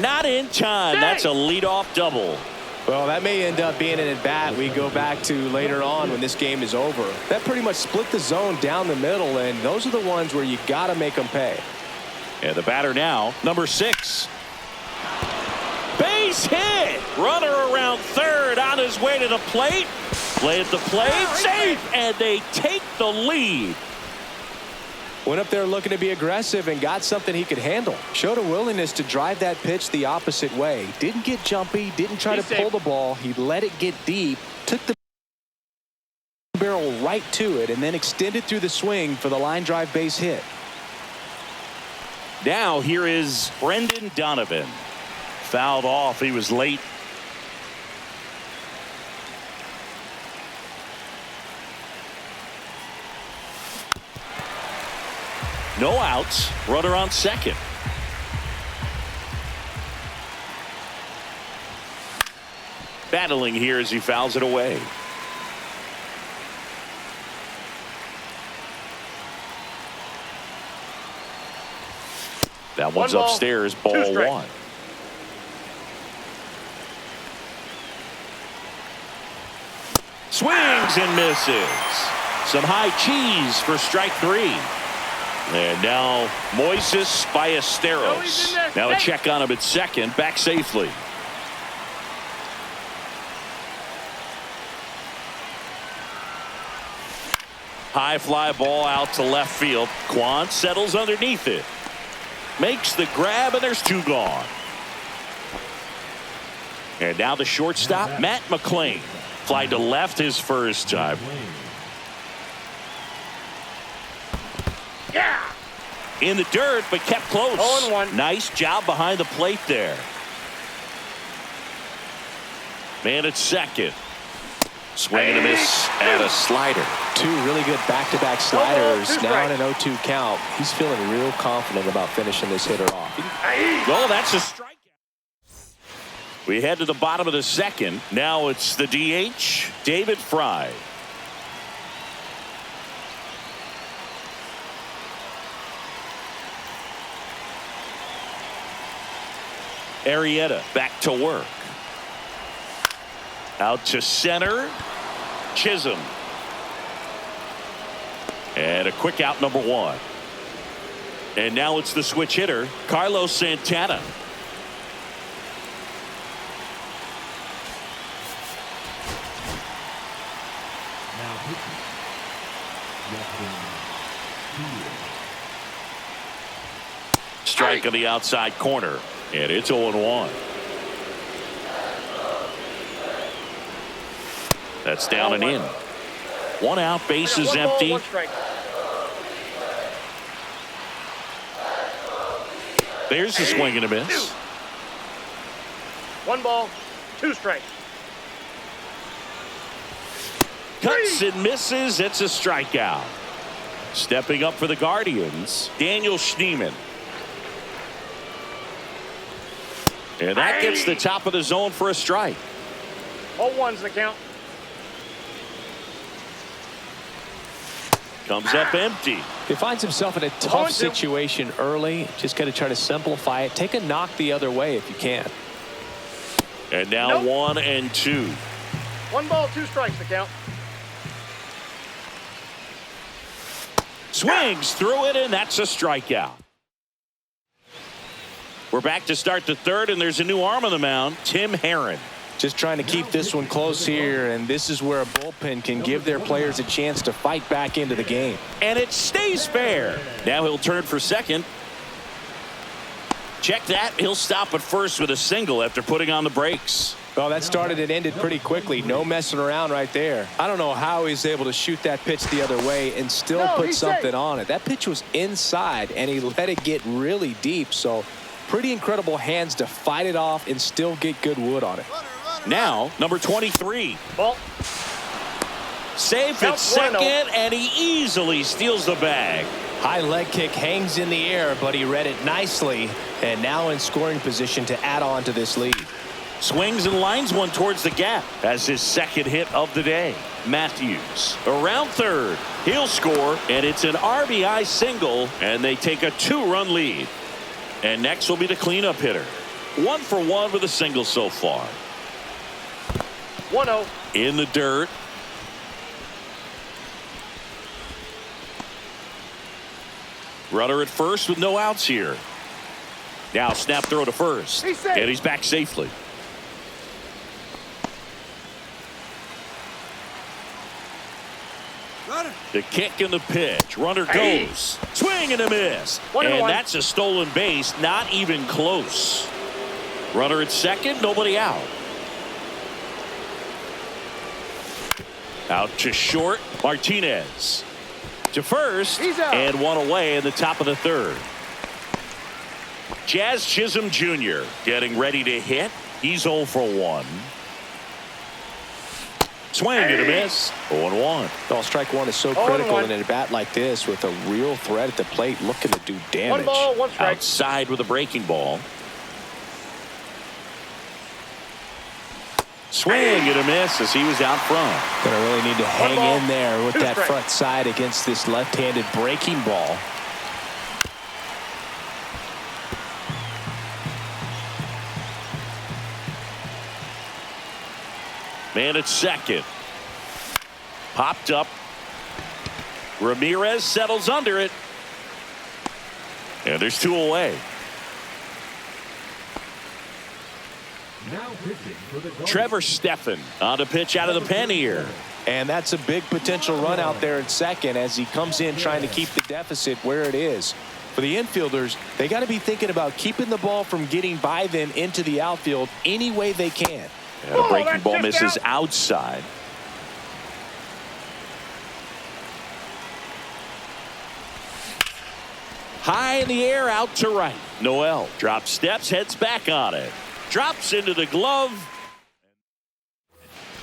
Speaker 1: Not in time. That's a leadoff double.
Speaker 2: Well, that may end up being an at-bat we go back to later on when this game is over. That pretty much split the zone down the middle, and those are the ones where you got to make them pay.
Speaker 1: And the batter now, number 6. Base hit. Runner around third on his way to the plate. Play at the plate. Safe. And they take the lead.
Speaker 2: Went up there looking to be aggressive and got something he could handle. Showed a willingness to drive that pitch the opposite way. Didn't get jumpy. Didn't try to pull the ball. He let it get deep. Took the barrel right to it and then extended through the swing for the line drive base hit.
Speaker 1: Now here is Brendan Donovan. Fouled off. He was late. No outs. Runner on second. Battling here as he fouls it away. That one's upstairs, ball 1. Swings and misses. Some high cheese for strike 3. And now Moises Ballesteros. Now a check on him at second, back safely. High fly ball out to left field. Kwan settles underneath it. Makes the grab, and there's 2 gone. And now the shortstop, Matt McClain. Fly to left his first time.
Speaker 3: Yeah.
Speaker 1: In the dirt, but kept close.
Speaker 3: 0-1.
Speaker 1: Nice job behind the plate there. Man at second. Swing and a miss and a slider.
Speaker 2: 2 really good back-to-back sliders. Now in an 0-2 count. He's feeling real confident about finishing this hitter off.
Speaker 1: Oh, that's a strikeout. We head to the bottom of the second. Now it's the DH, David Fry. Arrieta back to work. Out to center. Chisholm. And a quick out, number 1. And now it's the switch hitter, Carlos Santana. Strike on the outside corner, and it's 0-1. That's down and in. 1 out, bases empty. There's a swing and a miss.
Speaker 3: 1 ball, 2 strikes.
Speaker 1: Cuts and misses. It's a strikeout. Stepping up for the Guardians, Daniel Schneemann. And that gets the top of the zone for a strike.
Speaker 3: 0-1's the count.
Speaker 1: Comes up empty.
Speaker 2: He finds himself in a tough situation early. Just got to try to simplify it. Take a knock the other way if you can.
Speaker 1: And now 1 and 2.
Speaker 3: 1 ball, 2 strikes the count.
Speaker 1: Swings through it, and that's a strikeout. We're back to start the third, and there's a new arm on the mound, Tim Herron.
Speaker 2: Just trying to keep this one close here, and this is where a bullpen can give their players a chance to fight back into the game.
Speaker 1: And it stays fair. Now he'll turn for second. Check that. He'll stop at first with a single after putting on the brakes.
Speaker 2: Well, that started and ended pretty quickly. No messing around right there. I don't know how he's able to shoot that pitch the other way and still put something on it. That pitch was inside, and he let it get really deep. So pretty incredible hands to fight it off and still get good wood on it.
Speaker 1: Now, number 23.
Speaker 3: Ball.
Speaker 1: Safe at second, and he easily steals the bag.
Speaker 2: High leg kick hangs in the air, but he read it nicely, and now in scoring position to add on to this lead.
Speaker 1: Swings and lines one towards the gap as his second hit of the day. Matthews around third. He'll score, and it's an RBI single, and they take a 2-run lead. And next will be the cleanup hitter. 1 for 1 with a single so far.
Speaker 3: 1-0.
Speaker 1: In the dirt. Runner at first with no outs here. Now snap throw to first. And he's back safely. The kick and the pitch. Runner goes. Swing and a miss. And that's a stolen base. Not even close. Runner at second. Nobody out. Out to short. Martinez. To first. And 1 away in the top of the third. Jazz Chisholm Jr. getting ready to hit. He's 0 for 1. Swing and a miss. 0-1.
Speaker 2: Well, strike one is so critical in a bat like this with a real threat at the plate looking to do damage.
Speaker 3: 1 ball, 1 strike.
Speaker 1: Outside with a breaking ball. Swing and a miss as he was out front.
Speaker 2: Gonna really need to hang in there with that front side against this left-handed breaking ball.
Speaker 1: Man at second. Popped up. Ramirez settles under it. And there's 2 away.
Speaker 4: Now pitching for the
Speaker 1: Trevor Stephan on to pitch out of the pen here.
Speaker 2: And that's a big potential run out there at second as he comes in trying to keep the deficit where it is. For the infielders, they got to be thinking about keeping the ball from getting by them into the outfield any way they can.
Speaker 1: And a breaking ball misses outside. High in the air, out to right. Noel drops steps, heads back on it. Drops into the glove.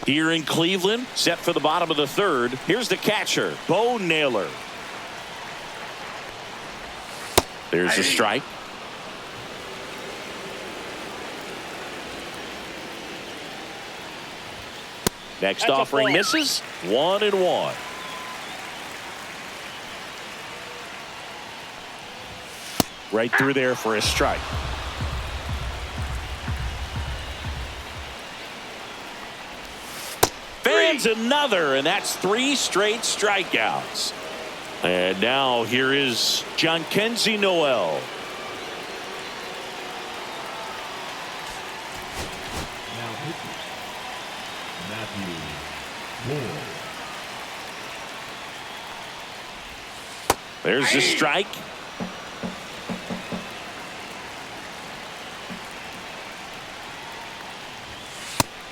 Speaker 1: Here in Cleveland, set for the bottom of the third. Here's the catcher, Bo Naylor. There's a strike. Next offering misses. 1-1. Right through there for a strike. Fans another, and that's 3 straight strikeouts. And now here is Jhonkensy Noel.
Speaker 4: Now pitching. Matthew Moore.
Speaker 1: There's the strike.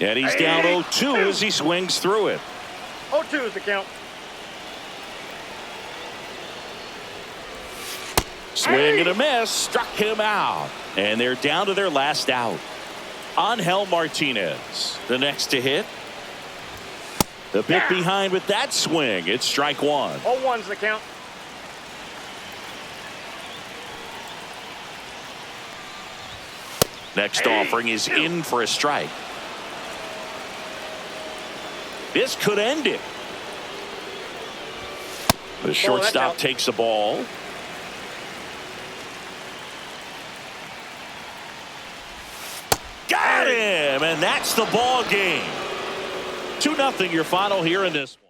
Speaker 1: And he's down 0-2 as he swings through it.
Speaker 3: 0-2 is the count.
Speaker 1: Swing and a miss, struck him out. And they're down to their last out. Angel Martinez, the next to hit. The bit behind with that swing. It's strike 1.
Speaker 3: 0-1 is the count.
Speaker 1: Next offering is in for a strike. This could end it. The shortstop takes the ball. Got him, and that's the ball game. 2-0 your final here in this one.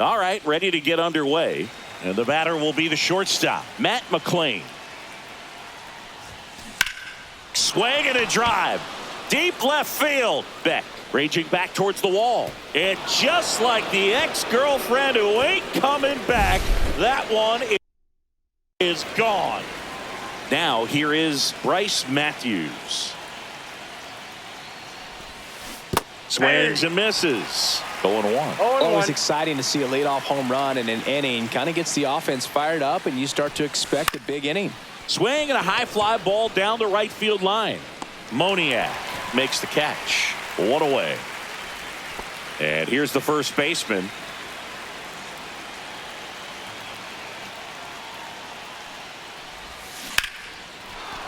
Speaker 1: All right, ready to get underway. And the batter will be the shortstop, Matt McLean. Swing and a drive. Deep left field. Beck raging back towards the wall. And just like the ex-girlfriend who ain't coming back, that one is gone. Now here is Bryce Matthews. Swings and misses. 0-1.
Speaker 2: Always exciting to see a leadoff home run in an inning. Kind of gets the offense fired up, and you start to expect a big inning.
Speaker 1: Swing and a high fly ball down the right field line. Moniak makes the catch. 1 away. And here's the first baseman.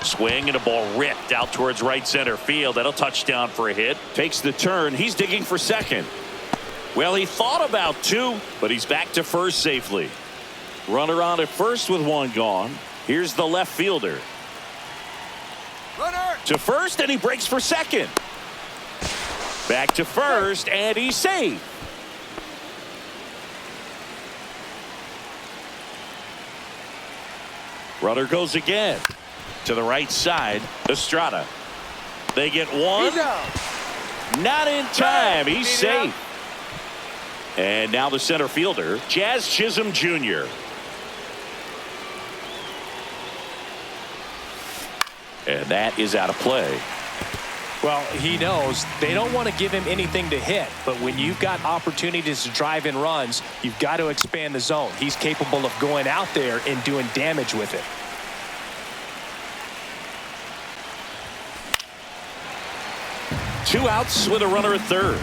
Speaker 1: Swing and a ball ripped out towards right center field. That'll touch down for a hit. Takes the turn. He's digging for second. Well, he thought about 2, but he's back to first safely. Runner on at first with 1 gone. Here's the left fielder.
Speaker 5: Runner
Speaker 1: To first, and he breaks for second. Back to first, and he's safe. Runner goes again. To the right side, Estrada. They get one. Not in time. He's safe. And now the center fielder, Jazz Chisholm Jr. And that is out of play.
Speaker 2: Well, he knows they don't want to give him anything to hit, but when you've got opportunities to drive in runs, you've got to expand the zone. He's capable of going out there and doing damage with it.
Speaker 1: Two outs with a runner at third.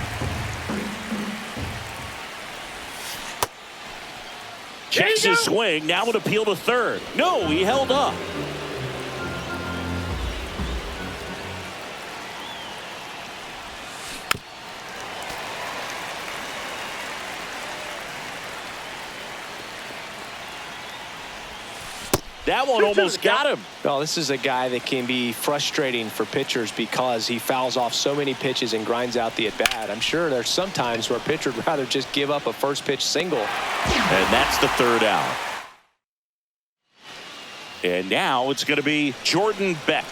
Speaker 1: Checks his swing. Now would appeal to third. No, he held up. That one almost got him.
Speaker 2: Well, this is a guy that can be frustrating for pitchers because he fouls off so many pitches and grinds out the at-bat. I'm sure there's some times where a pitcher would rather just give up a first pitch single.
Speaker 1: And that's the third out. And now it's going to be Jordan Beck.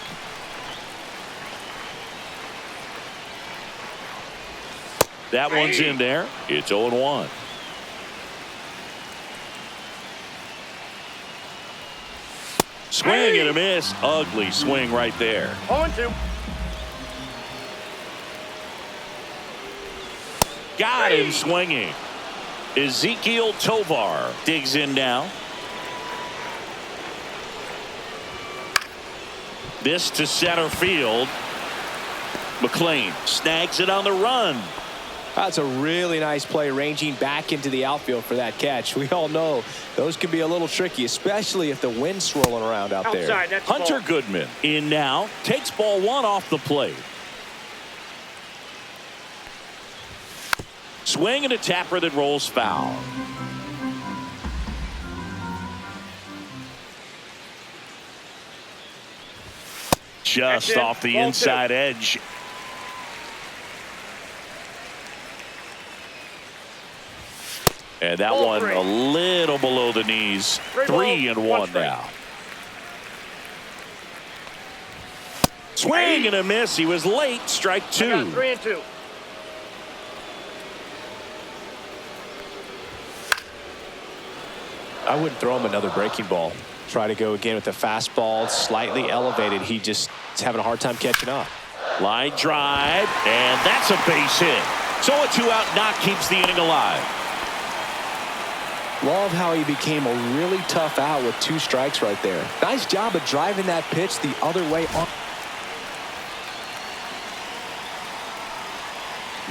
Speaker 1: That one's in there. It's 0-1. Swing and a miss. Ugly swing right there.
Speaker 3: 0-2.
Speaker 1: Got him swinging. Ezekiel Tovar digs in now. This to center field. McLean snags it on the run.
Speaker 2: That's a really nice play, ranging back into the outfield for that catch. We all know those can be a little tricky, especially if the wind's swirling around out there.
Speaker 3: Outside, that's
Speaker 1: Hunter
Speaker 3: ball.
Speaker 1: Goodman in now, takes ball one off the plate. Swing and a tapper that rolls foul. Just off the inside edge. And that one a little below the knees. 3-1 now. Swing and a miss. He was late. Strike two.
Speaker 3: 3-2.
Speaker 2: I wouldn't throw him another breaking ball. Try to go again with the fastball, slightly elevated. He just is having a hard time catching up.
Speaker 1: Line drive, and that's a base hit. So a two-out knock keeps the inning alive.
Speaker 2: Love how he became a really tough out with 2 strikes right there. Nice job of driving that pitch the other way on.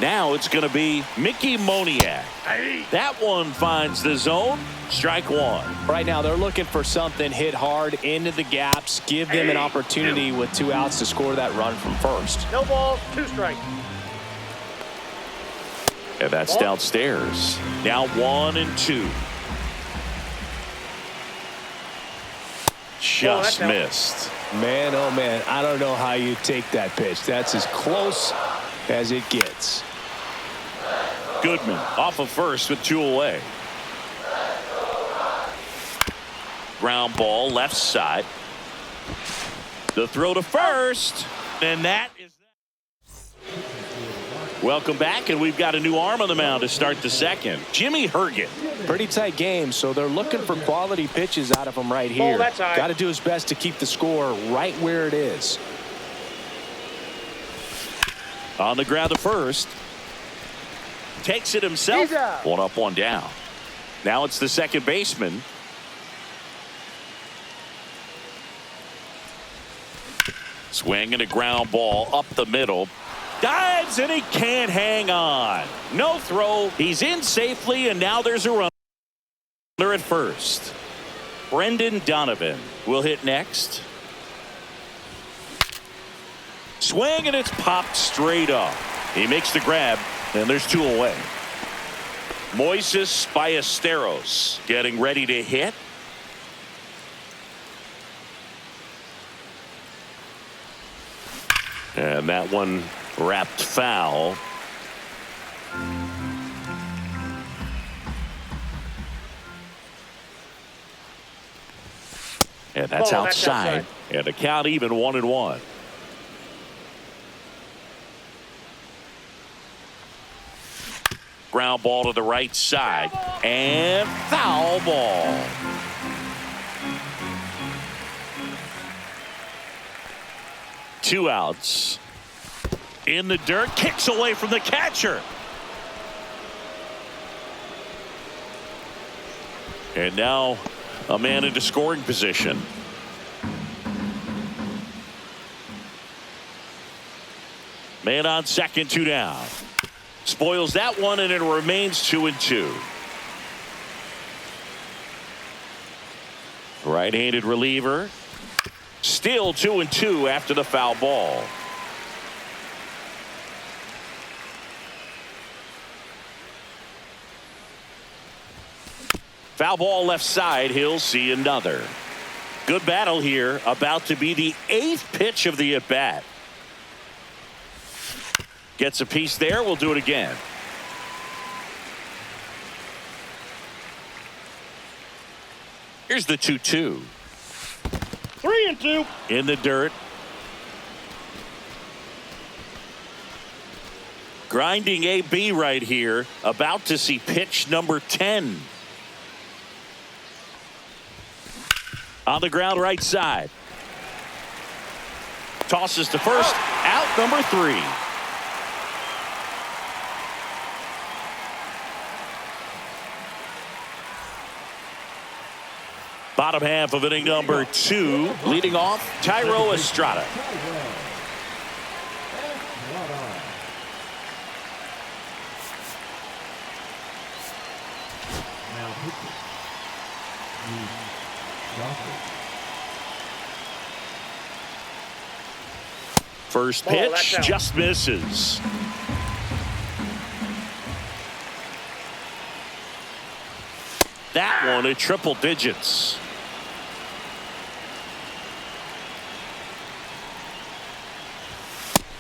Speaker 1: Now it's going to be Mickey Moniak. That one finds the zone. Strike one.
Speaker 2: Right now they're looking for something hit hard into the gaps. Give them an opportunity with 2 outs to score that run from first.
Speaker 3: No balls, 2 strikes.
Speaker 1: And that's downstairs. Now 1-2. Just missed.
Speaker 2: Man, oh man, I don't know how you take that pitch. That's as close as it gets.
Speaker 1: Goodman off of first with 2 away. Ground ball left side. The throw to first, and that is that. Welcome back, and we've got a new arm on the mound to start the second. Jimmy Herget.
Speaker 2: Pretty tight game, so they're looking for quality pitches out of him right here. Got to do his best to keep the score right where it is.
Speaker 1: On the ground to first. Takes it himself. 1 up, 1 down. Now it's the second baseman. Swing and a ground ball up the middle. Dives and he can't hang on. No throw. He's in safely, and now there's a runner at first. Brendan Donovan will hit next. Swing and it's popped straight up. He makes the grab, and there's 2 away. Moises Ballesteros getting ready to hit. And that one wrapped foul. And that's outside. And the count even 1-1. Ground ball to the right side. And foul ball. Two outs. In the dirt. Kicks away from the catcher. And now a man into scoring position. Man on second, 2 down. Spoils that one, and it remains 2-2. Right-handed reliever. Still 2-2 after the foul ball. Foul ball left side. He'll see another. Good battle here. About to be the 8th pitch of the at-bat. Gets a piece there. We'll do it again. Here's the 2-2.
Speaker 3: 3-2.
Speaker 1: In the dirt. Grinding AB right here. About to see pitch number 10. On the ground right side. Tosses to first. Out number 3. Bottom half of inning number 2. Leading off, Tyro Estrada. First pitch just misses. That one at triple digits.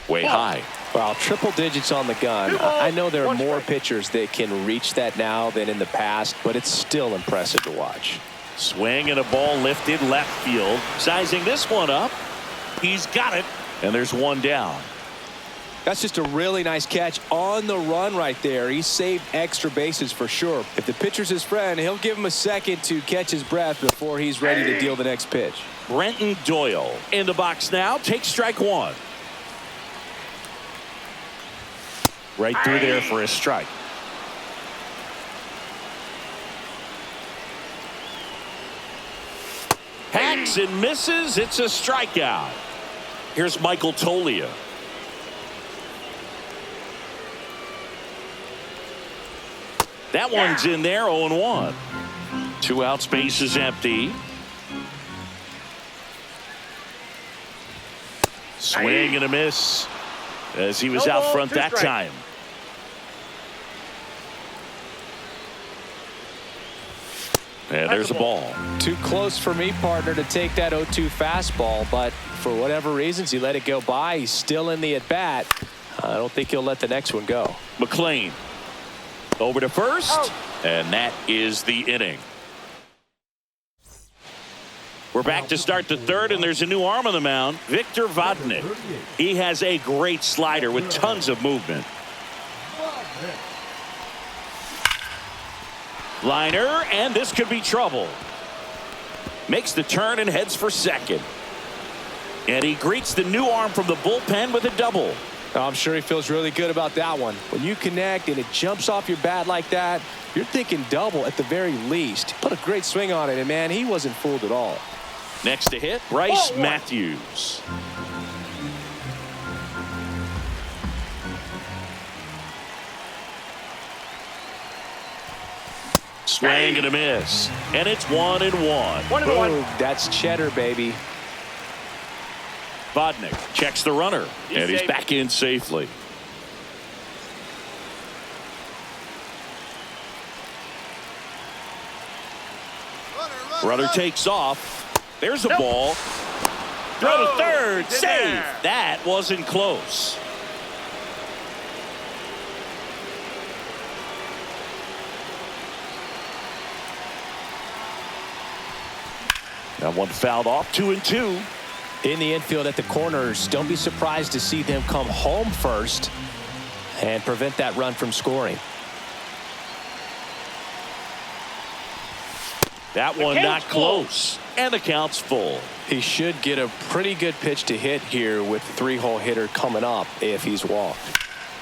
Speaker 1: Way high.
Speaker 2: Well, triple digits on the gun. I know there are more pitchers that can reach that now than in the past, but it's still impressive to watch.
Speaker 1: Swing and a ball lifted left field. Sizing this one up. He's got it. And there's one down.
Speaker 2: That's just a really nice catch on the run right there. He saved extra bases for sure. If the pitcher's his friend, he'll give him a second to catch his breath before he's ready to deal the next pitch.
Speaker 1: Brenton Doyle in the box now. Takes strike 1. Right through there for a strike. Hacks and misses. It's a strikeout. Here's Michael Tolia. That one's in there, 0-1. 2 outs, base is empty. Swing and a miss as he was out front that time. And there's a ball.
Speaker 2: Too close for me, partner, to take that 0-2 fastball, but for whatever reasons he let it go by. He's still in the at-bat. I don't think he'll let the next one go.
Speaker 1: McLean over to first, and that is the inning. We're back to start the third, and there's a new arm on the mound, Victor Vodnik. He has a great slider with tons of movement. Liner, and this could be trouble. Makes the turn and heads for second. And he greets the new arm from the bullpen with a double.
Speaker 2: I'm sure he feels really good about that one. When you connect and it jumps off your bat like that, you're thinking double at the very least. Put a great swing on it, and man, he wasn't fooled at all.
Speaker 1: Next to hit, Bryce Matthews. Swing and a miss. And it's 1-1.
Speaker 3: 1-1.
Speaker 2: Boom, that's cheddar, baby.
Speaker 1: Vodnik checks the runner, and he's back in safely. Runner takes off. There's a ball. Throw to
Speaker 3: Oh,
Speaker 1: third.
Speaker 3: he's in
Speaker 1: Safe.
Speaker 3: there.
Speaker 1: That wasn't close. That one fouled off. 2-2.
Speaker 2: In the infield at the corners, don't be surprised to see them come home first and prevent that run from scoring.
Speaker 1: That one not close. And the count's full.
Speaker 2: He should get a pretty good pitch to hit here with the three-hole hitter coming up if he's walked.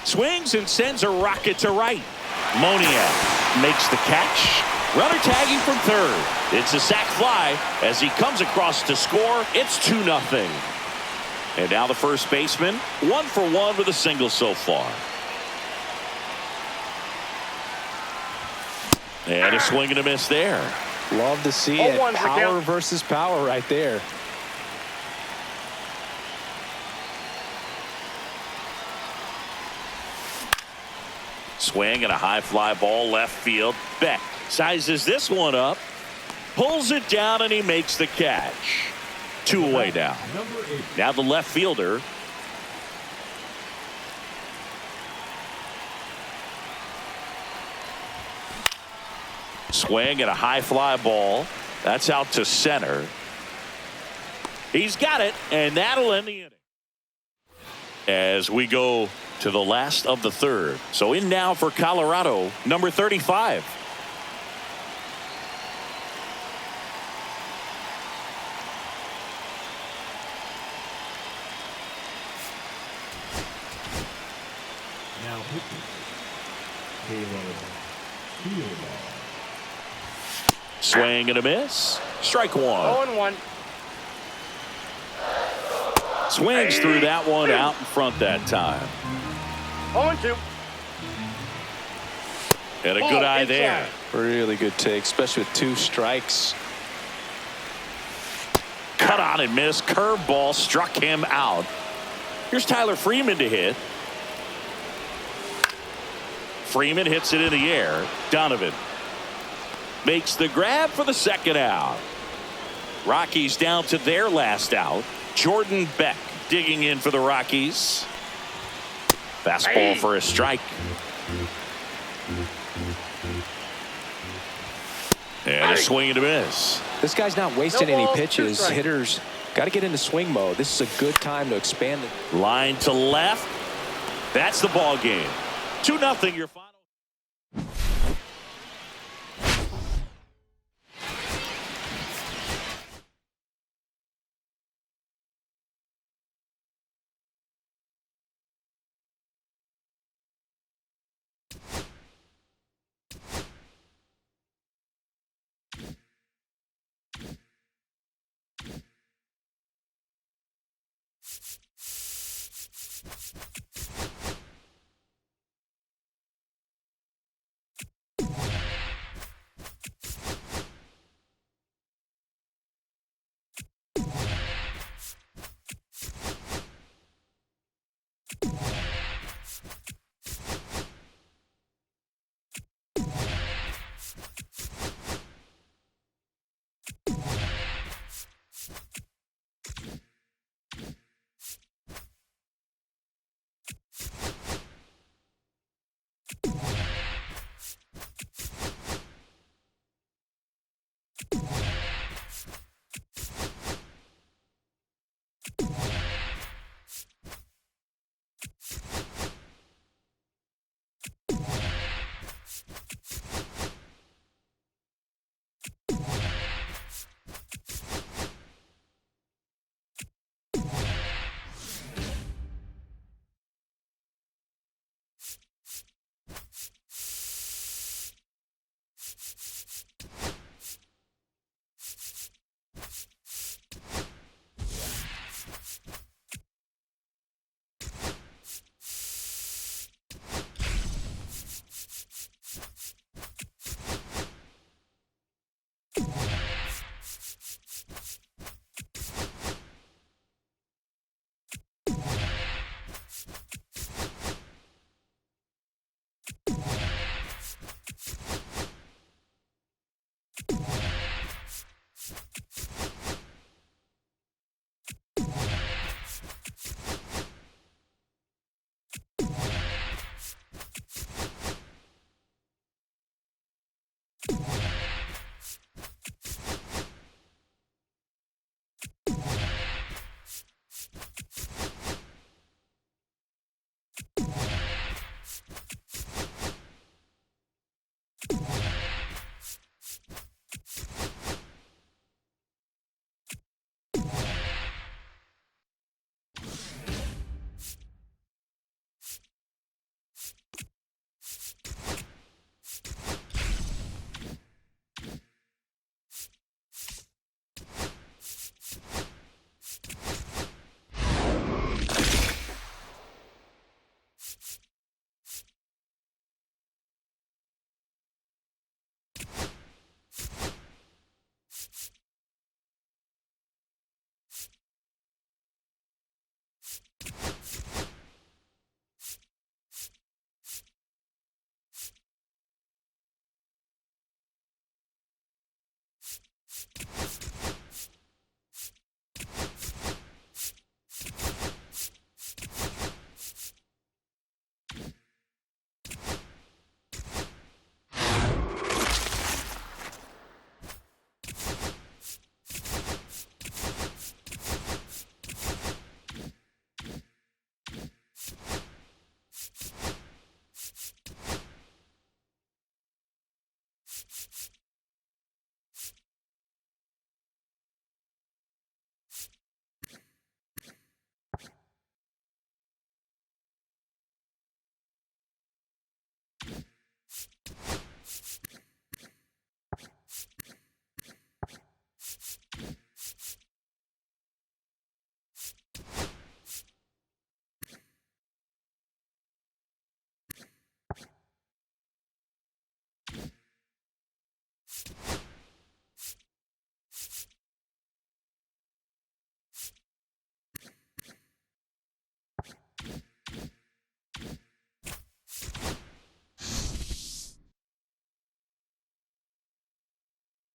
Speaker 1: Swings and sends a rocket to right. Moniak makes the catch. Runner tagging from third. It's a sac fly as he comes across to score. It's 2-0. And now the first baseman, 1 for 1 with a single so far. And a swing and a miss there.
Speaker 2: Love to see it. Power versus power right there.
Speaker 1: Swing and a high fly ball left field. Beck sizes this one up, pulls it down, and he makes the catch. 2 away now. Now the left fielder. Swing and a high fly ball. That's out to center. He's got it, and that'll end the inning. As we go to the last of the third. So in now for Colorado, number 35.
Speaker 4: Now pitching. Caleb Fielder.
Speaker 1: Swing and a miss. Strike one.
Speaker 3: 0-1.
Speaker 1: Swings through that one out in front that time.
Speaker 3: 0-2.
Speaker 1: And a good eye there.
Speaker 2: Really good take, especially with 2 strikes.
Speaker 1: Cut on and miss. Curveball struck him out. Here's Tyler Freeman to hit. Freeman hits it in the air. Donovan makes the grab for the second out. Rockies down to their last out. Jordan Beck digging in for the Rockies. Fastball for a strike. And a swing and a miss.
Speaker 2: This guy's not wasting
Speaker 3: No
Speaker 2: any
Speaker 3: balls, 2
Speaker 2: pitches.
Speaker 3: strikes.
Speaker 2: Hitters got to get into swing mode. This is a good time to expand it.
Speaker 1: Line to left. That's the ball game. 2-0 your final.